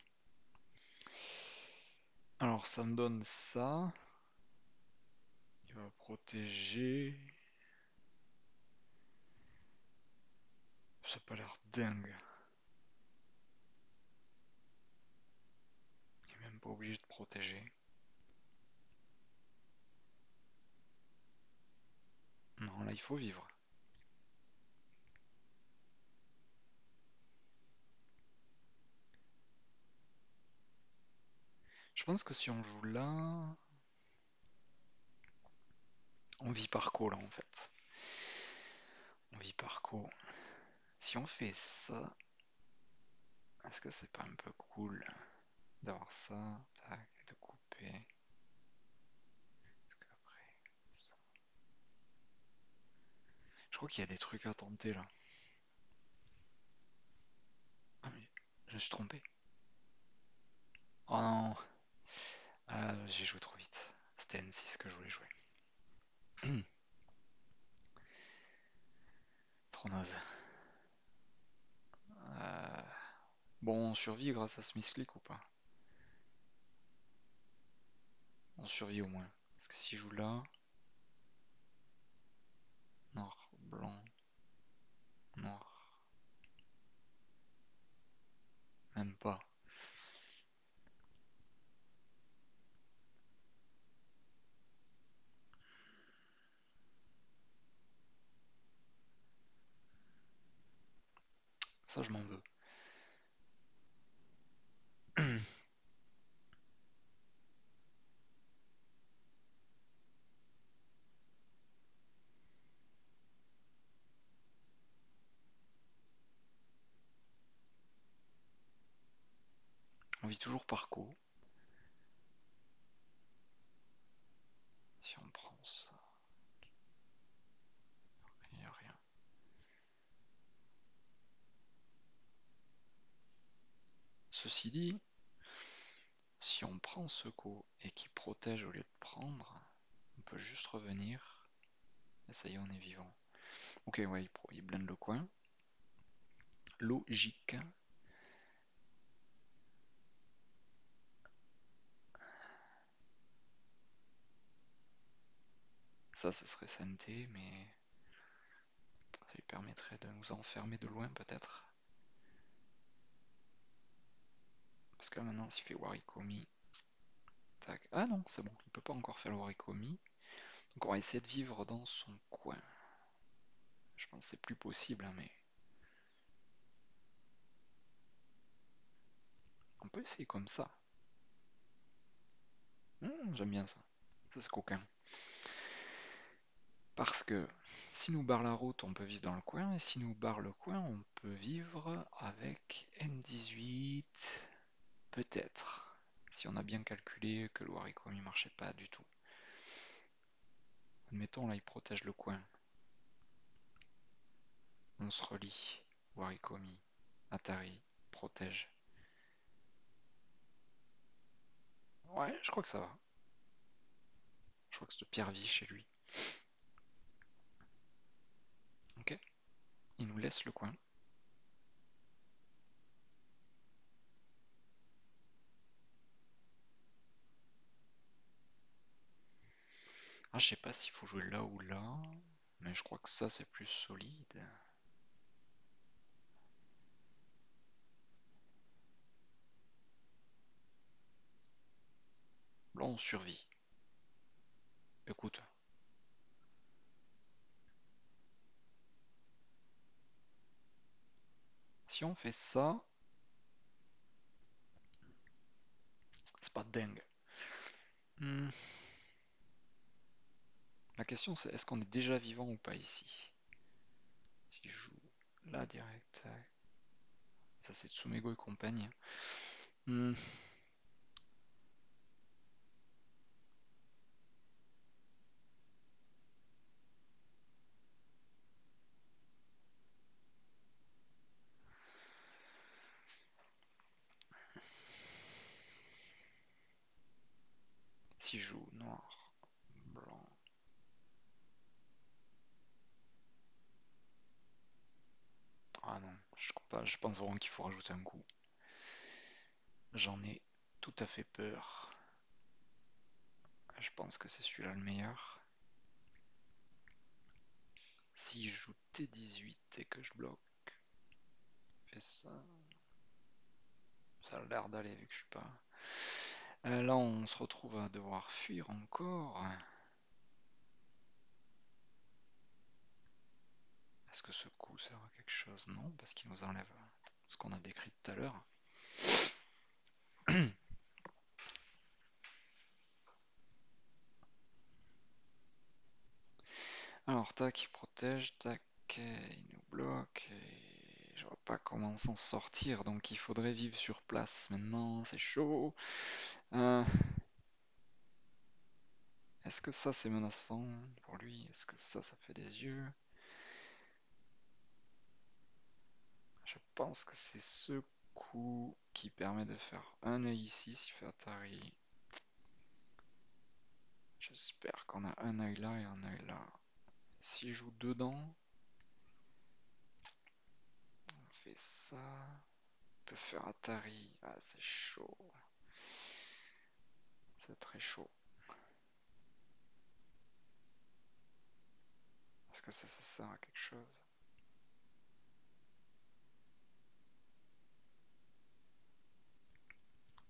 Alors ça me donne ça. Il va protéger. Ça a pas l'air dingue. Il est même pas obligé de protéger. Non, là il faut vivre. Je pense que si on joue là, on vit par co là en fait. On vit par co. Si on fait ça, est-ce que c'est pas un peu cool d'avoir ça, tac, de couper? Parce qu'après, ça. Je crois qu'il y a des trucs à tenter là. Ah mais je me suis trompé. Oh non, ah, j'ai joué trop vite. C'était N6 que je voulais jouer. Trop naze. Euh, Bon, on survit grâce à Smith Click ou pas? On survit au moins. Parce que si je joue là, noir, blanc, noir, même pas. Ça, je m'en veux. On vit toujours par co. Si on prend ça, il n'y a rien. Ceci dit, si on prend ce co et qui protège au lieu de prendre, on peut juste revenir. Et ça y est, on est vivant. Ok, ouais, il blinde le coin. Logique. Ça, ce serait santé, mais ça lui permettrait de nous enfermer de loin peut-être. Parce que là maintenant, s'il fait Warikomi, tac. Ah non, c'est bon, il peut pas encore faire le Warikomi. Donc on va essayer de vivre dans son coin. Je pense que c'est plus possible, hein, mais on peut essayer comme ça. J'aime bien ça. Ça, c'est coquin. Parce que si nous barre la route, on peut vivre dans le coin, et si nous barre le coin, on peut vivre avec N18, peut-être. Si on a bien calculé que le Waricom ne marchait pas du tout. Admettons, là, il protège le coin. On se relie. Warikomi, Atari, protège. Ouais, je crois que ça va. Je crois que cette pierre vit chez lui. Ok. Il nous laisse le coin. Ah, je sais pas s'il faut jouer là ou là. Mais je crois que ça, c'est plus solide. Là, on survit. Écoute, si on fait ça, c'est pas dingue. Hmm, La question, c'est est-ce qu'on est déjà vivant ou pas ici? Si je joue là direct, ça c'est Tsumego et compagnie. Hmm, Si je joue noir, blanc. Ah non, je crois pas. Je pense vraiment qu'il faut rajouter un coup. J'en ai tout à fait peur. Je pense que c'est celui-là le meilleur. Si je joue T18 et que je bloque, fais ça. Ça a l'air d'aller vu que je suis pas. Là, on se retrouve à devoir fuir encore. Est-ce que ce coup sert à quelque chose? Non, parce qu'il nous enlève ce qu'on a décrit tout à l'heure. Alors, tac, il protège, tac, il nous bloque. Et je vois pas comment s'en sortir, donc il faudrait vivre sur place. Maintenant, c'est chaud. Euh, Est-ce que ça c'est menaçant pour lui? Est-ce que ça fait des yeux? Je pense que c'est ce coup qui permet de faire un œil ici s'il fait Atari. J'espère qu'on a un œil là et un œil là. S'il joue dedans, on fait ça. On peut faire Atari. Ah, c'est chaud. C'est très chaud. Est-ce que ça sert à quelque chose?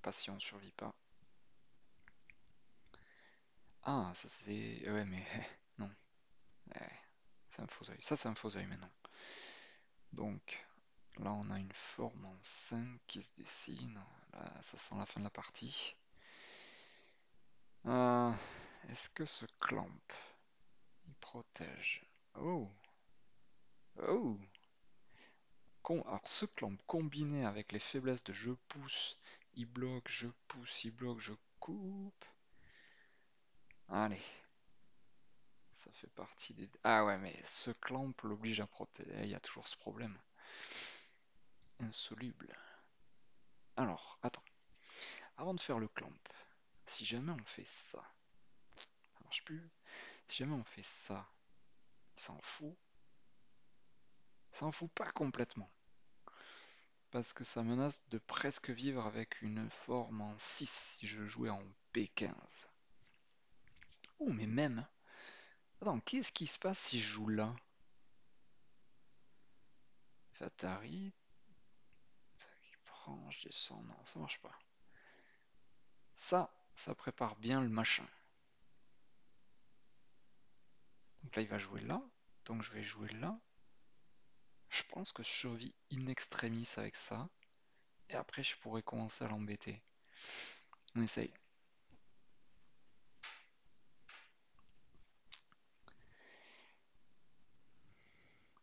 Pas si on survit pas. Ah, ça c'est. Ouais, mais non. Ouais, c'est un faux œil. Ça, c'est un faux œil maintenant. Donc, là, on a une forme en 5 qui se dessine. Là, ça sent la fin de la partie. Euh, Est-ce que ce clamp, il protège? Oh, oh. Alors, ce clamp combiné avec les faiblesses de je pousse, il bloque, je pousse, il bloque, je coupe. Allez, ça fait partie des. Ah ouais, mais ce clamp l'oblige à protéger. Il y a toujours ce problème. Insoluble. Alors, attends. Avant de faire le clamp, si jamais on fait ça, ça marche plus. Si jamais on fait ça, il s'en fout. Il s'en fout pas complètement. Parce que ça menace de presque vivre avec une forme en 6 si je jouais en P15. Oh, mais même. Attends, qu'est-ce qui se passe si je joue là? Atari. Il prend, je descends. Non, ça marche pas. Ça prépare bien le machin. Donc là, il va jouer là. Donc je vais jouer là. Je pense que je survis in extremis avec ça. Et après, je pourrais commencer à l'embêter. On essaye.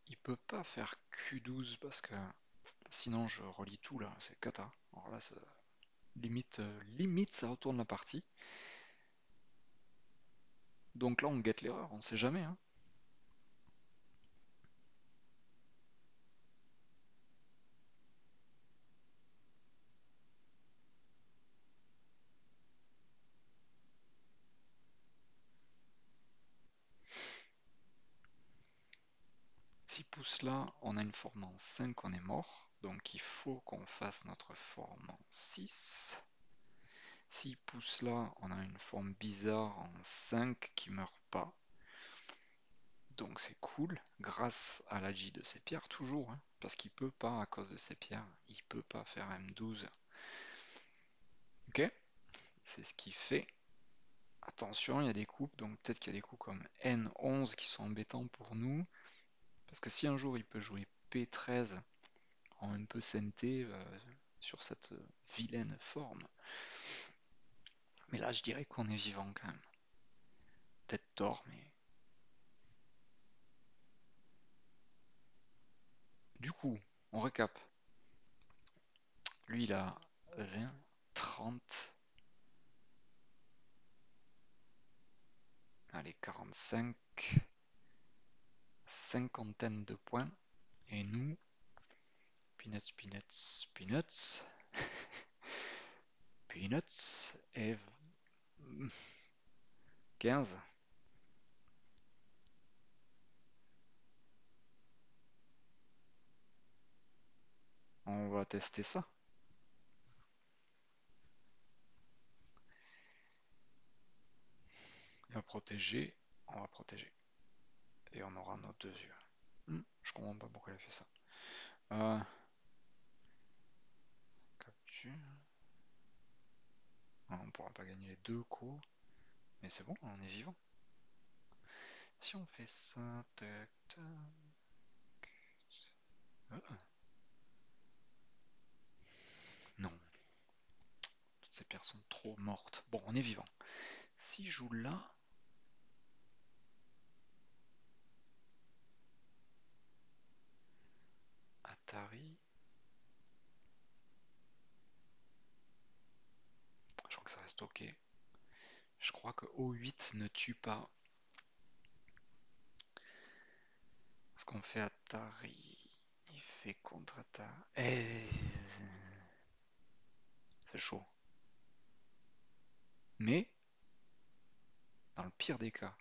Il peut pas faire Q12 parce que sinon je relis tout là. C'est cata. Alors là, limite, limite, ça retourne la partie. Donc là, on guette l'erreur. On sait jamais, hein. S'il pousse là, on a une forme en 5, on est mort. Donc il faut qu'on fasse notre forme en 6. S'il pousse là, on a une forme bizarre en 5 qui meurt pas. Donc c'est cool, grâce à l'agi de ces pierres, toujours, hein, parce qu'il peut pas, à cause de ces pierres, il peut pas faire M12. Ok? C'est ce qu'il fait. Attention, il y a des coups, donc peut-être qu'il y a des coups comme N11 qui sont embêtants pour nous. Parce que si un jour il peut jouer P13 en un peu CNT sur cette vilaine forme. Mais là, je dirais qu'on est vivant quand même. Peut-être tort, mais. Du coup, on récap. Lui, il a 20, 30, allez, 45, cinquantaine de points. Et nous, peanuts, peanuts, peanuts, peanuts, et 15. On va tester ça. Il va protéger, on va protéger. Et on aura nos deux yeux. Je comprends pas pourquoi il a fait ça. Capture. On pourra pas gagner les deux coups. Mais c'est bon, on est vivant. Si on fait ça, tac, tac. Ah, non, toutes ces pierres sont trop mortes. Bon, on est vivant. Si je joue là, Atari, je crois que ça reste ok. Je crois que O8 ne tue pas. Ce qu'on fait Atari, il fait contre-attaque. C'est chaud. Mais, dans le pire des cas,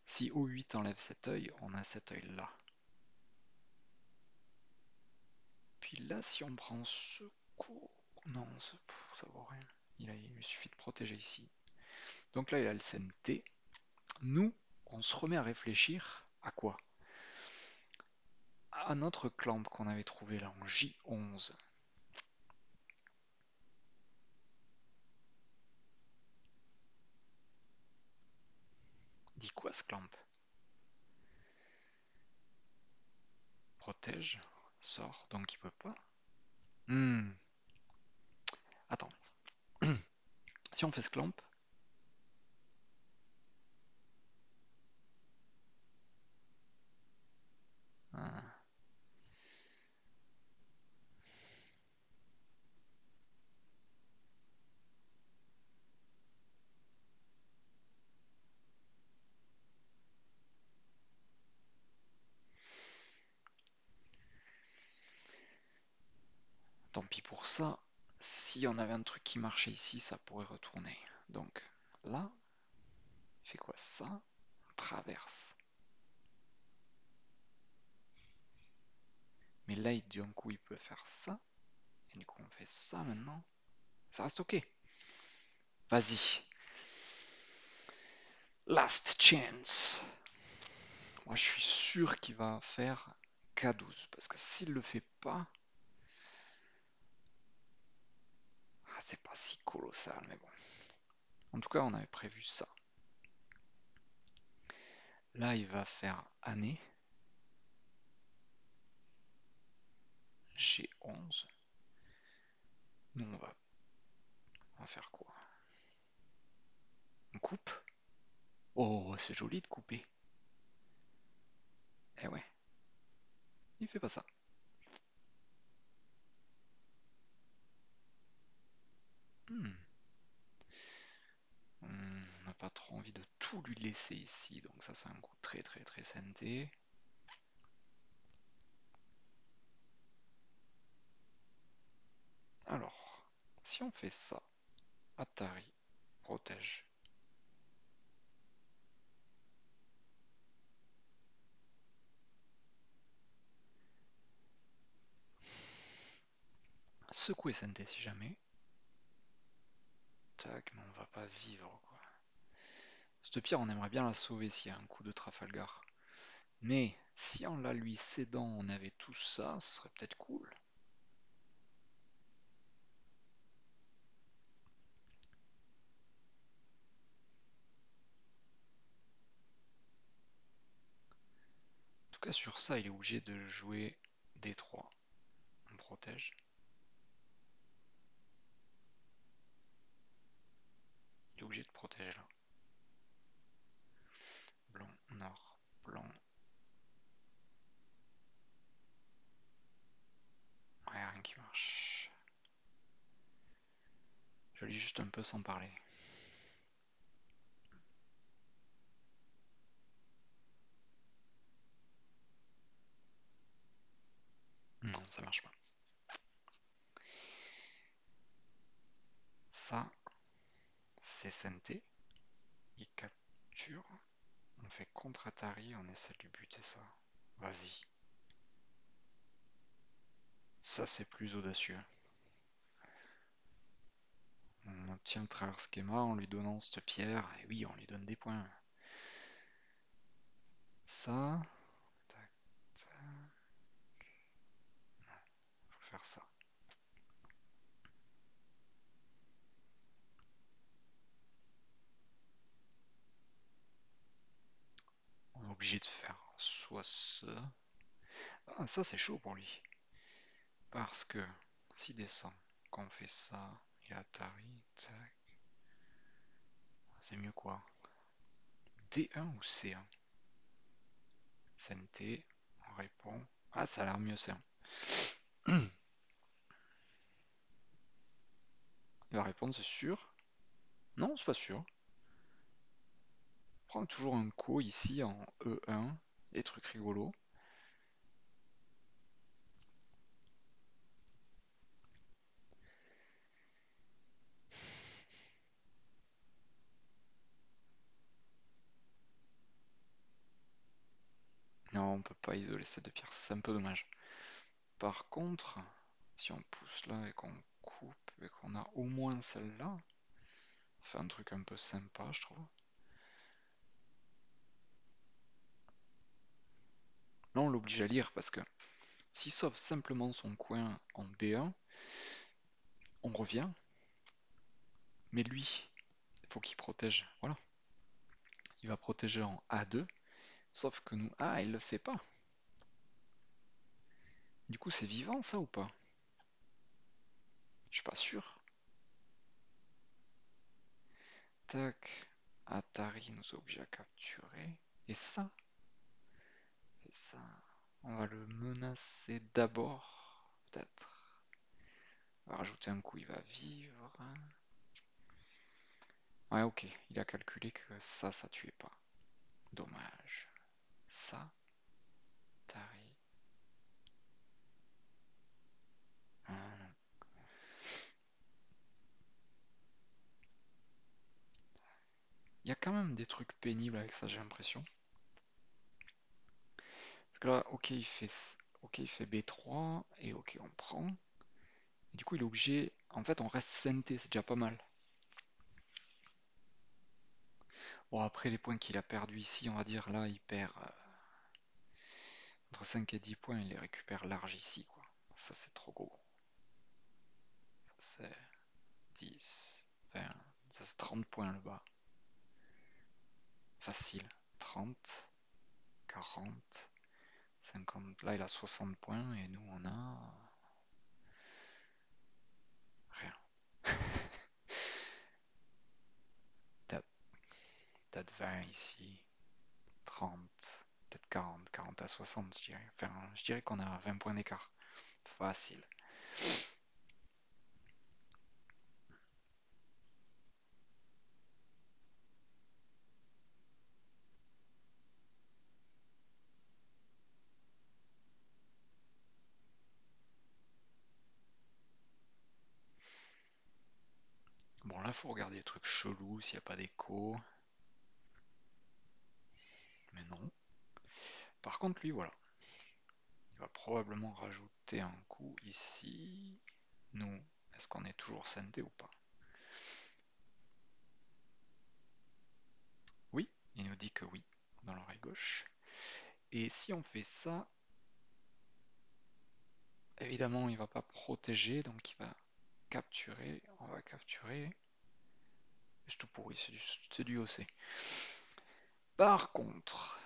si O8 enlève cet œil, on a cet œil là. Puis là, si on prend ce coup... Non, ça vaut rien. Il lui suffit de protéger ici. Donc là, il a le CNT. Nous, on se remet à réfléchir à quoi? À notre clamp qu'on avait trouvé là en J11. Dit quoi ce clamp? Protège, sort, donc il peut pas. Attends, si on fait ce clamp, ah, tant pis pour ça. Si on avait un truc qui marchait ici, ça pourrait retourner. Donc là, il fait quoi ça? On traverse. Mais là, d'un coup, il peut faire ça. Et du coup, on fait ça maintenant. Ça reste ok. Vas-y. Last chance. Moi, je suis sûr qu'il va faire K12. Parce que s'il le fait pas, c'est pas si colossal, mais bon. En tout cas, on avait prévu ça. Là, il va faire année. G11. Nous, on va faire quoi? On coupe? Oh, c'est joli de couper. Eh ouais, il fait pas ça. Hmm. On n'a pas trop envie de tout lui laisser ici, donc ça c'est un coup très très très santé. Alors, si on fait ça, Atari, protège. Secouer santé si jamais. Tac, mais on va pas vivre quoi. Cette pierre, on aimerait bien la sauver s'il y a un coup de Trafalgar. Mais si en la lui cédant, on avait tout ça, ce serait peut-être cool. En tout cas, sur ça, il est obligé de jouer D3. On protège. Il est obligé de protéger là. Blanc, nord, blanc. Ouais, rien qui marche. Je lis juste un peu sans parler. Non, ça marche pas. Ça, c'est SNT. Il capture. On fait contre Atari, on essaie de lui buter ça. Vas-y. Ça, c'est plus audacieux. On obtient le travers schéma en lui donnant cette pierre. Et oui, on lui donne des points. Ça. Tac, tac. Faut faire ça. On est obligé de faire soit ça. Ah, ça c'est chaud pour lui. Parce que s'il descend, quand on fait ça, il a Atari, tac. C'est mieux quoi? D1 ou C1? CNT, on répond. Ah, ça a l'air mieux C1. Il va répondre, c'est sûr. Non, c'est pas sûr. Prends toujours un co ici en E1, des trucs rigolos. Non, on peut pas isoler ces deux pierres, c'est un peu dommage. Par contre, si on pousse là et qu'on coupe et qu'on a au moins celle-là, on fait un truc un peu sympa, je trouve. Là, on l'oblige à lire parce que s'il sauve simplement son coin en B1, on revient. Mais lui, il faut qu'il protège. Voilà. Il va protéger en A2. Sauf que nous, ah, il le fait pas. Du coup, c'est vivant ça ou pas? Je suis pas sûr. Tac. Atari nous oblige à capturer. Et ça, on va le menacer d'abord. Peut-être. On va rajouter un coup, il va vivre. Ouais, ok. Il a calculé que ça tuait pas. Dommage. Ça, Atari. Ah, il y a quand même des trucs pénibles avec ça, j'ai l'impression. Parce que là, ok, il fait B3, et ok, on prend. Et du coup, il est obligé. En fait, on reste CNT, c'est déjà pas mal. Bon, après les points qu'il a perdus ici, on va dire là, il perd entre 5 et 10 points, il les récupère large ici, quoi. Ça, c'est trop gros. Ça, c'est 10, 20, ça, c'est 30 points le bas. Facile. 30, 40, 50. Là, il a 60 points et nous, on a peut-être 20 ici, 30, peut-être 40, 40 à 60, je dirais. Enfin, je dirais qu'on a 20 points d'écart. Facile. Bon, là, faut regarder les trucs chelous, s'il n'y a pas d'écho. Mais non. Par contre, lui, voilà. Il va probablement rajouter un coup ici. Nous, est-ce qu'on est toujours synthé ou pas? Oui, il nous dit que oui, dans l'oreille gauche. Et si on fait ça, évidemment, il va pas protéger, donc il va capturer. On va capturer. C'est tout pourri, c'est du OC. Par contre,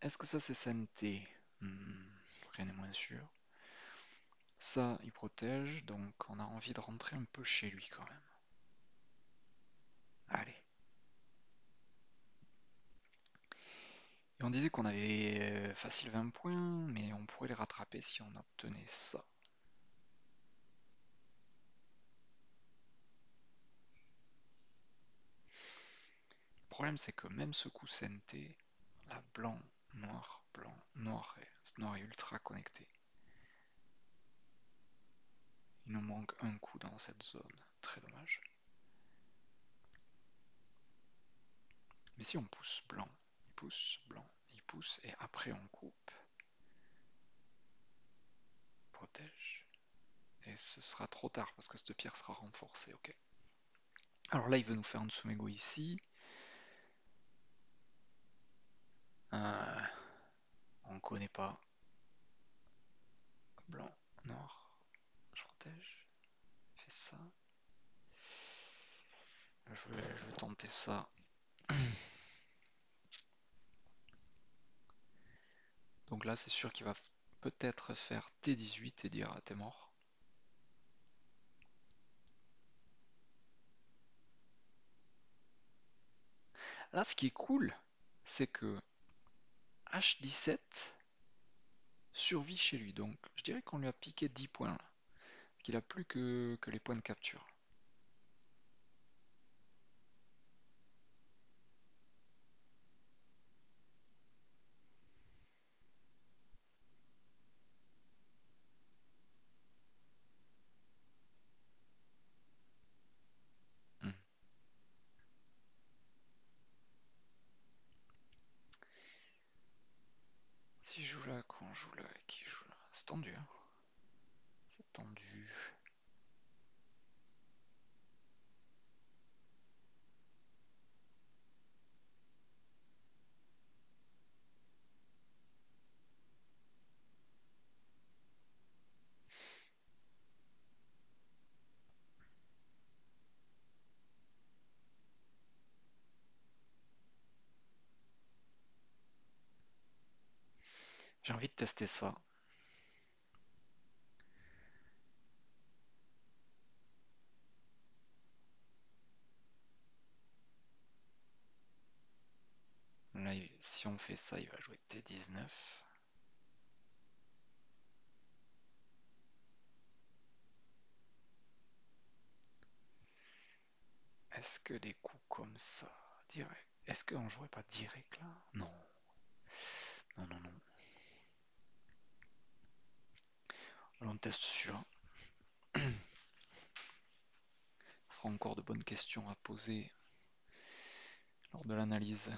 est-ce que ça c'est synthé? Rien n'est moins sûr. Ça, il protège, donc on a envie de rentrer un peu chez lui quand même. Allez. Et on disait qu'on avait facile 20 points, mais on pourrait les rattraper si on obtenait ça. Le problème c'est que même ce coup synthé, la blanc, noir est ultra connecté. Il nous manque un coup dans cette zone, très dommage. Mais si on pousse blanc, il pousse, blanc, il pousse, et après on coupe, protège, et ce sera trop tard parce que cette pierre sera renforcée, ok. Alors là il veut nous faire un Tsumego ici. On connaît pas. Blanc, noir, je protège, fais ça. Je vais tenter ça. Donc là c'est sûr qu'il va peut-être faire T18 et dire ah, t'es mort. Là ce qui est cool, c'est que H17 survit chez lui. Donc je dirais qu'on lui a piqué 10 points là. Qu'il a plus que les points de capture. Hmm. Si je joue là, quand on joue là, et qui joue là, c'est tendu. Hein. C'est tendu. J'ai envie de tester ça. Là, si on fait ça, il va jouer T19. Est-ce que des coups comme ça, direct. Est-ce qu'on jouerait pas direct là? Non. Non, non, non. Alors on teste celui-là. Il fera encore de bonnes questions à poser lors de l'analyse.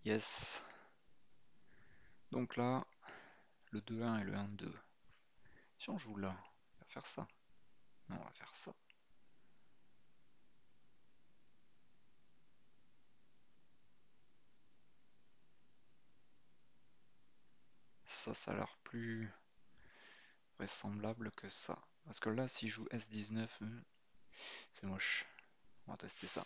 Yes. Donc là, le 2-1 et le 1-2. Si on joue là, on va faire ça. Non, on va faire ça. Ça a l'air plus vraisemblable que ça. Parce que là, s'il joue S19, c'est moche. On va tester ça.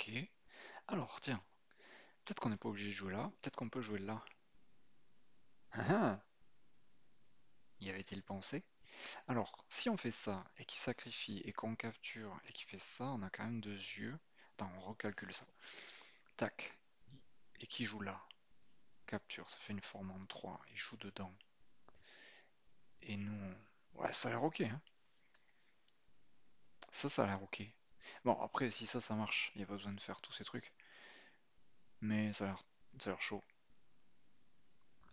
Ok. Alors, tiens, peut-être qu'on n'est pas obligé de jouer là, peut-être qu'on peut jouer là. Ah ah, y avait-il pensé? Alors, si on fait ça, et qu'il sacrifie, et qu'on capture, et qu'il fait ça, on a quand même deux yeux. Attends, on recalcule ça. Tac. Et qui joue là? Capture, ça fait une forme en 3. Il joue dedans. Et nous, ouais, ça a l'air ok, hein. Ça a l'air ok. Bon, après, si ça marche, il n'y a pas besoin de faire tous ces trucs. Mais ça a l'air chaud.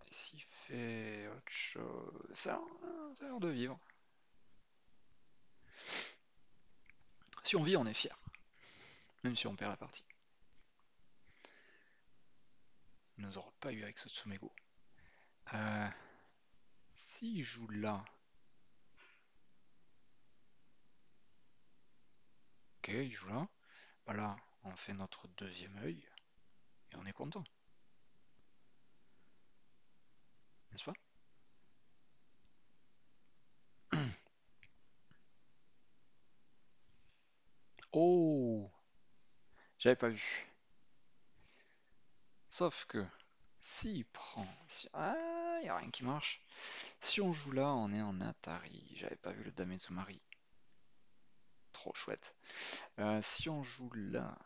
Et s'il fait autre chose, ça a l'air de vivre. Si on vit, on est fier. Même si on perd la partie. Il nous aura pas eu avec ce Tsumego. Euh, S'il joue là, ok, il joue là. Bah là, on fait notre deuxième œil et on est content, n'est-ce pas? Oh, j'avais pas vu. Sauf que s'il prend, ah, y a rien qui marche. Si on joue là, on est en Atari. J'avais pas vu le Damezumari. Trop chouette. Si on joue là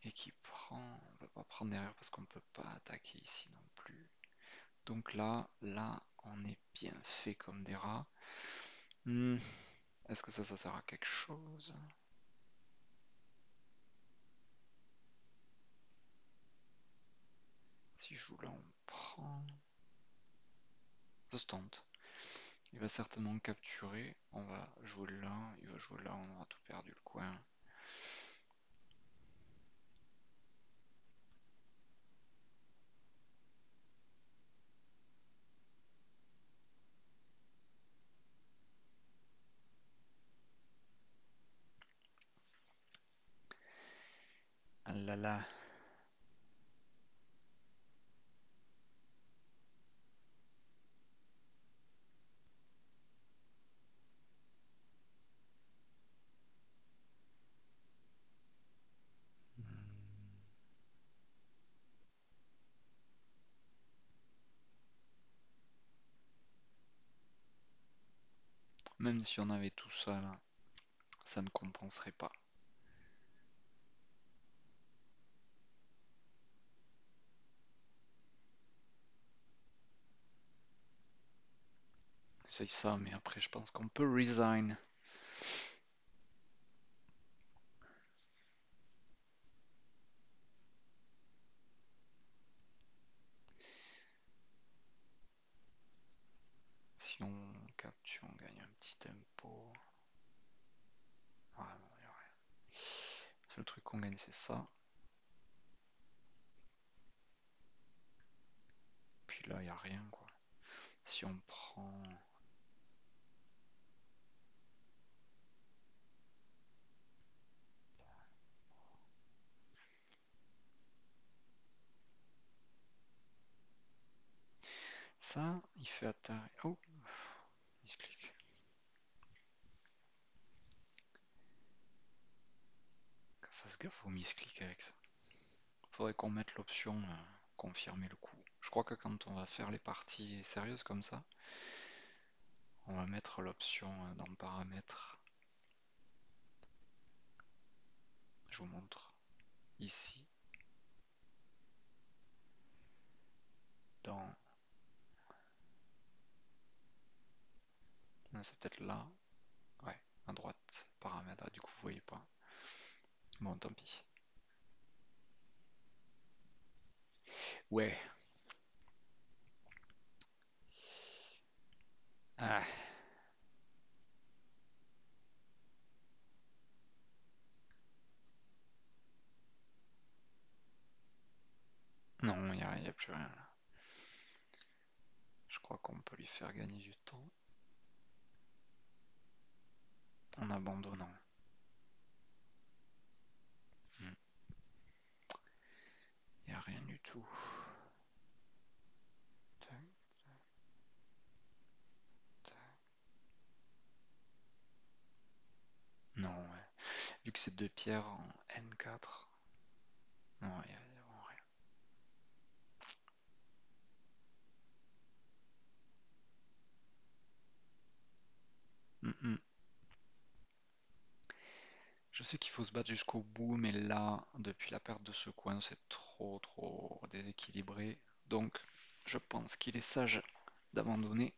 et qu'il prend, on peut pas prendre derrière parce qu'on peut pas attaquer ici non plus. Donc là, on est bien fait comme des rats. Hmm, est-ce que ça sert à quelque chose? Si je joue là, on prend. Ça se tente. Il va certainement capturer. On va jouer là. Il va jouer là. On aura tout perdu le coin. Ah là là. Même si on avait tout ça là, ça ne compenserait pas. C'est ça, mais après je pense qu'on peut resign. Si on capture, on gagne un petit tempo. Ah non, y a rien. Le seul truc qu'on gagne c'est ça. Puis là, y a rien quoi. Si on prend. Ça, il fait Atari. Oh, il se clique. Fasse gaffe au misclick avec ça. Faudrait qu'on mette l'option confirmer le coup. Je crois que quand on va faire les parties sérieuses comme ça, on va mettre l'option dans paramètres. Je vous montre ici, dans. Non, c'est peut-être là. Ouais, à droite, paramètres. Ah, du coup, vous voyez pas. Bon, tant pis. Ouais. Ah, non, y a plus rien là. Je crois qu'on peut lui faire gagner du temps en abandonnant. Hmm. Y a rien du tout. Tac, tac. Non, ouais. Vu que c'est deux pierres en N4. Non, il y a vraiment rien. Je sais qu'il faut se battre jusqu'au bout, mais là, depuis la perte de ce coin, c'est trop déséquilibré. Donc, je pense qu'il est sage d'abandonner.